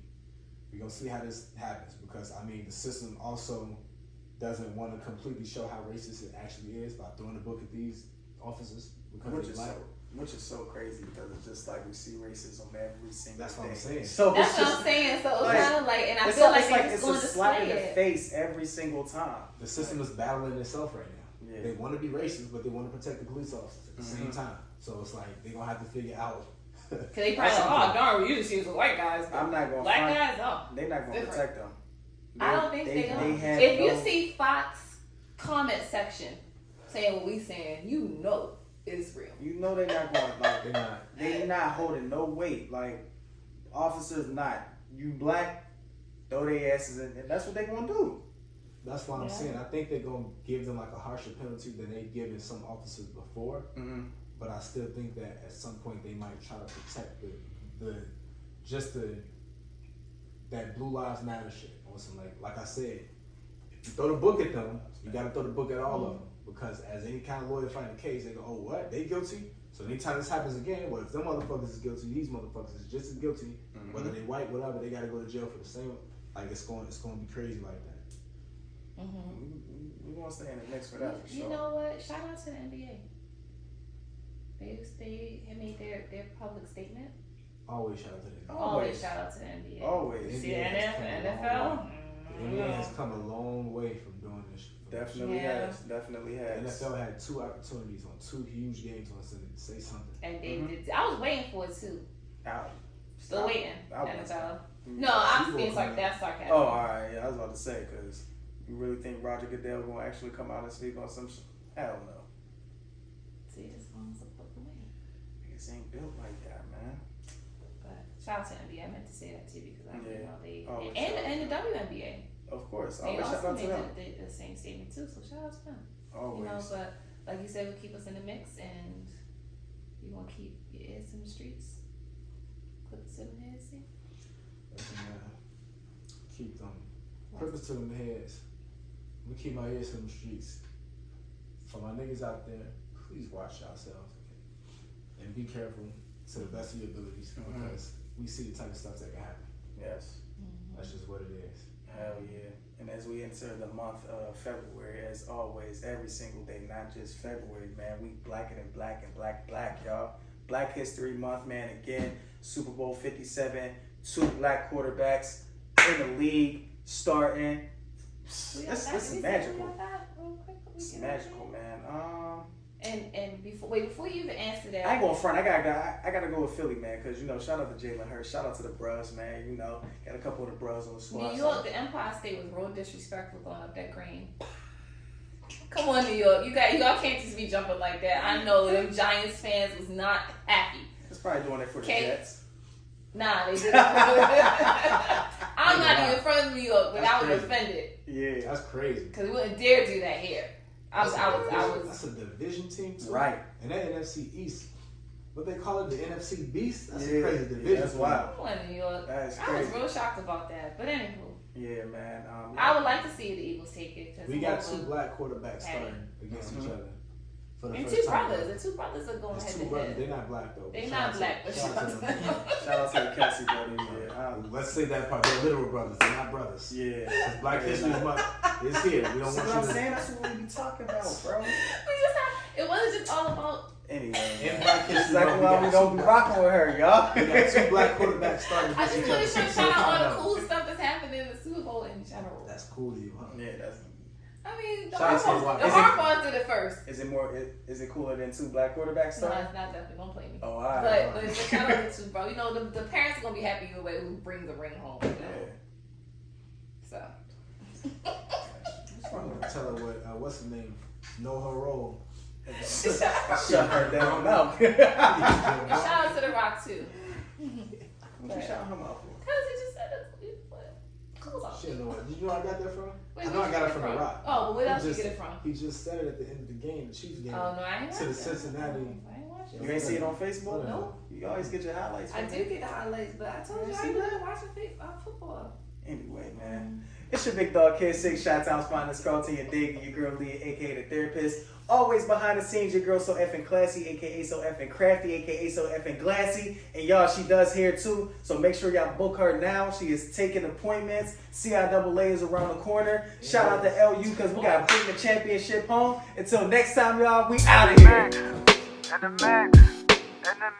we're gonna see how this happens, because I mean the system also doesn't want to completely show how racist it actually is by throwing the book at these officers because Which they're is black. which is so crazy, because it's just like we see racism every single That's day. what I'm saying. So That's it's what just, I'm saying. So it's like, kind of like, and I it's feel like, like it's they're like just it's going a to slap in display the it. face every single time. The system is battling itself right now. Yeah. They want to be racist, but they want to protect the police officers at the same time. So it's like they're gonna have to figure out. Cause they probably like, oh darn, we usually use with white guys. But I'm not gonna black front. guys, no. They're not gonna Different. protect them. I don't think they are. have If no, you see Fox comment section saying what we saying, you know it's real. you know they're not going, like, They're not. they not holding no weight. Like, officers not. You black, throw their asses in, and that's what they gonna do. That's what I'm Yeah. saying. I think they're gonna give them like a harsher penalty than they've given some officers before. Mm-hmm. But I still think that at some point they might try to protect that Blue Lives Matter shit. Or some like I said, if you throw the book at them, you gotta throw the book at all of them. Because as any kind of lawyer fighting a case, they go, oh what? They guilty? So anytime this happens again, well, if them motherfuckers is guilty, these motherfuckers is just as guilty. Mm-hmm. Whether they white, whatever, they gotta go to jail for the same. Like it's going to be crazy like that. Mm-hmm. We gonna stay in the mix for that for sure. You know what? Shout out to the NBA. They have made their public statement. Always shout out to them. Always shout out to the NBA. Always. You see the NBA has come a NFL? long The NBA has come a long way from doing this shit. Definitely Yeah. has. Definitely The has. NFL had 2 opportunities on 2 huge games on Sunday to say something. And they did. I was waiting for it too. Out. Still waiting. I was- NFL. No, I'm People being coming that's sarcasm. Oh, alright. Yeah, I was about to say, because you really think Roger Goodell gonna actually come out and speak on some shit? Hell no. See, it's on supposed to win. Niggas ain't built like that, man. But shout out to NBA. I meant to say that too because I Yeah. know they Always shout out. and the WNBA. Of course. They Always shout also out to them. made the same statement too. So shout out to them. Always. You know, but like you said, we keep us in the mix, and you gonna keep your ears in the streets. Clips in the head, see. Listen, man, keep them purpose to them heads. We keep my ears in the streets. For my niggas out there, please watch yourselves, okay? And be careful to the best of your abilities, because we see the type of stuff that can happen. Yes. That's just what it is. Hell yeah. And as we enter the month of February, as always, every single day, not just February, man, we blacker than black and black, y'all. Black History Month, man, again, Super Bowl 57, 2 black quarterbacks in the league starting. This is magical. It's magical, man. And before you even answer that, I ain't going front. I gotta go with Philly, man, because, you know, shout out to Jalen Hurts. Shout out to the Bros, man. You know, got a couple of the Bros on the squad. New York, the Empire State was real disrespectful going up that green. Come on, New York. Y'all can't just be jumping like that. I know them Giants fans was not happy. It's probably doing it for the Okay. Jets. Nah, they didn't. I'm not even from New York, but I was That's offended Yeah. That's crazy. because we wouldn't dare do that here. I was. That's a division team too. Right. And that NFC East, what they call it, the NFC Beast. That's Yeah, a crazy division. that's wild. Come on, New York. That is I was crazy. real shocked about that. But anywho, Yeah, man. I would like to see the Eagles take it. Cause We got both 2 of- black quarterbacks starting against each other for the and first 2 time. brothers. The 2 brothers are going There's head 2 to brothers. head. They're not black though. They're Shout not out to- black, but shout out to them. Shout out to the Kelsey brothers. Yeah. Let's say that part. They're literal brothers. They're not brothers. Yeah. Because Black History Month is here. We don't See want what you I'm to. saying? That's what we be talking about, bro. It wasn't just all about. Anyway, In Black this is History exactly Month, why we don't be rocking with her, y'all. We got 2 black quarterbacks starting I against just each want other. to shout out all the cool stuff that's happening in the Super Bowl in general. That's cool to you, huh? Yeah, that's I mean, the Shout out to his wife. Harbaugh did it first. Is it more? Is it cooler than 2 black quarterbacks? No, Starting? it's not definitely. Don't play me. Oh, all right. But shout out to bro. You know, the parents are gonna be happy either way who brings the ring home. You know? Yeah. So. I'm gonna tell her what's her name? Know her role. Shut her down mouth. And shout out to The Rock too. What you shouting him out for? Because he just said it. Cool. Shit, know what? You know where I got that from? Wait, I know I got it from The Rock. Oh, but where else He did you get it from? He just said it at the end of the game, the Chiefs game. Oh no, I ain't watched To the it. Cincinnati. I ain't watched it. You ain't see it on Facebook? No. You always get your highlights. I from do it. get the highlights, but I told you Yeah, I see really that? watching football. Anyway, man. It's your big dog kid, 6 Chi-Town's finest, Carlton, your dig, your girl Leah, aka the therapist. Always behind the scenes, your girl so effing classy, aka so effing crafty, aka so effing glassy. And y'all, she does hair too, so make sure y'all book her now. She is taking appointments. CIAA is around the corner. Shout out to LU because we got to bring the championship home. Until next time, y'all, we out of here. And the Mixx.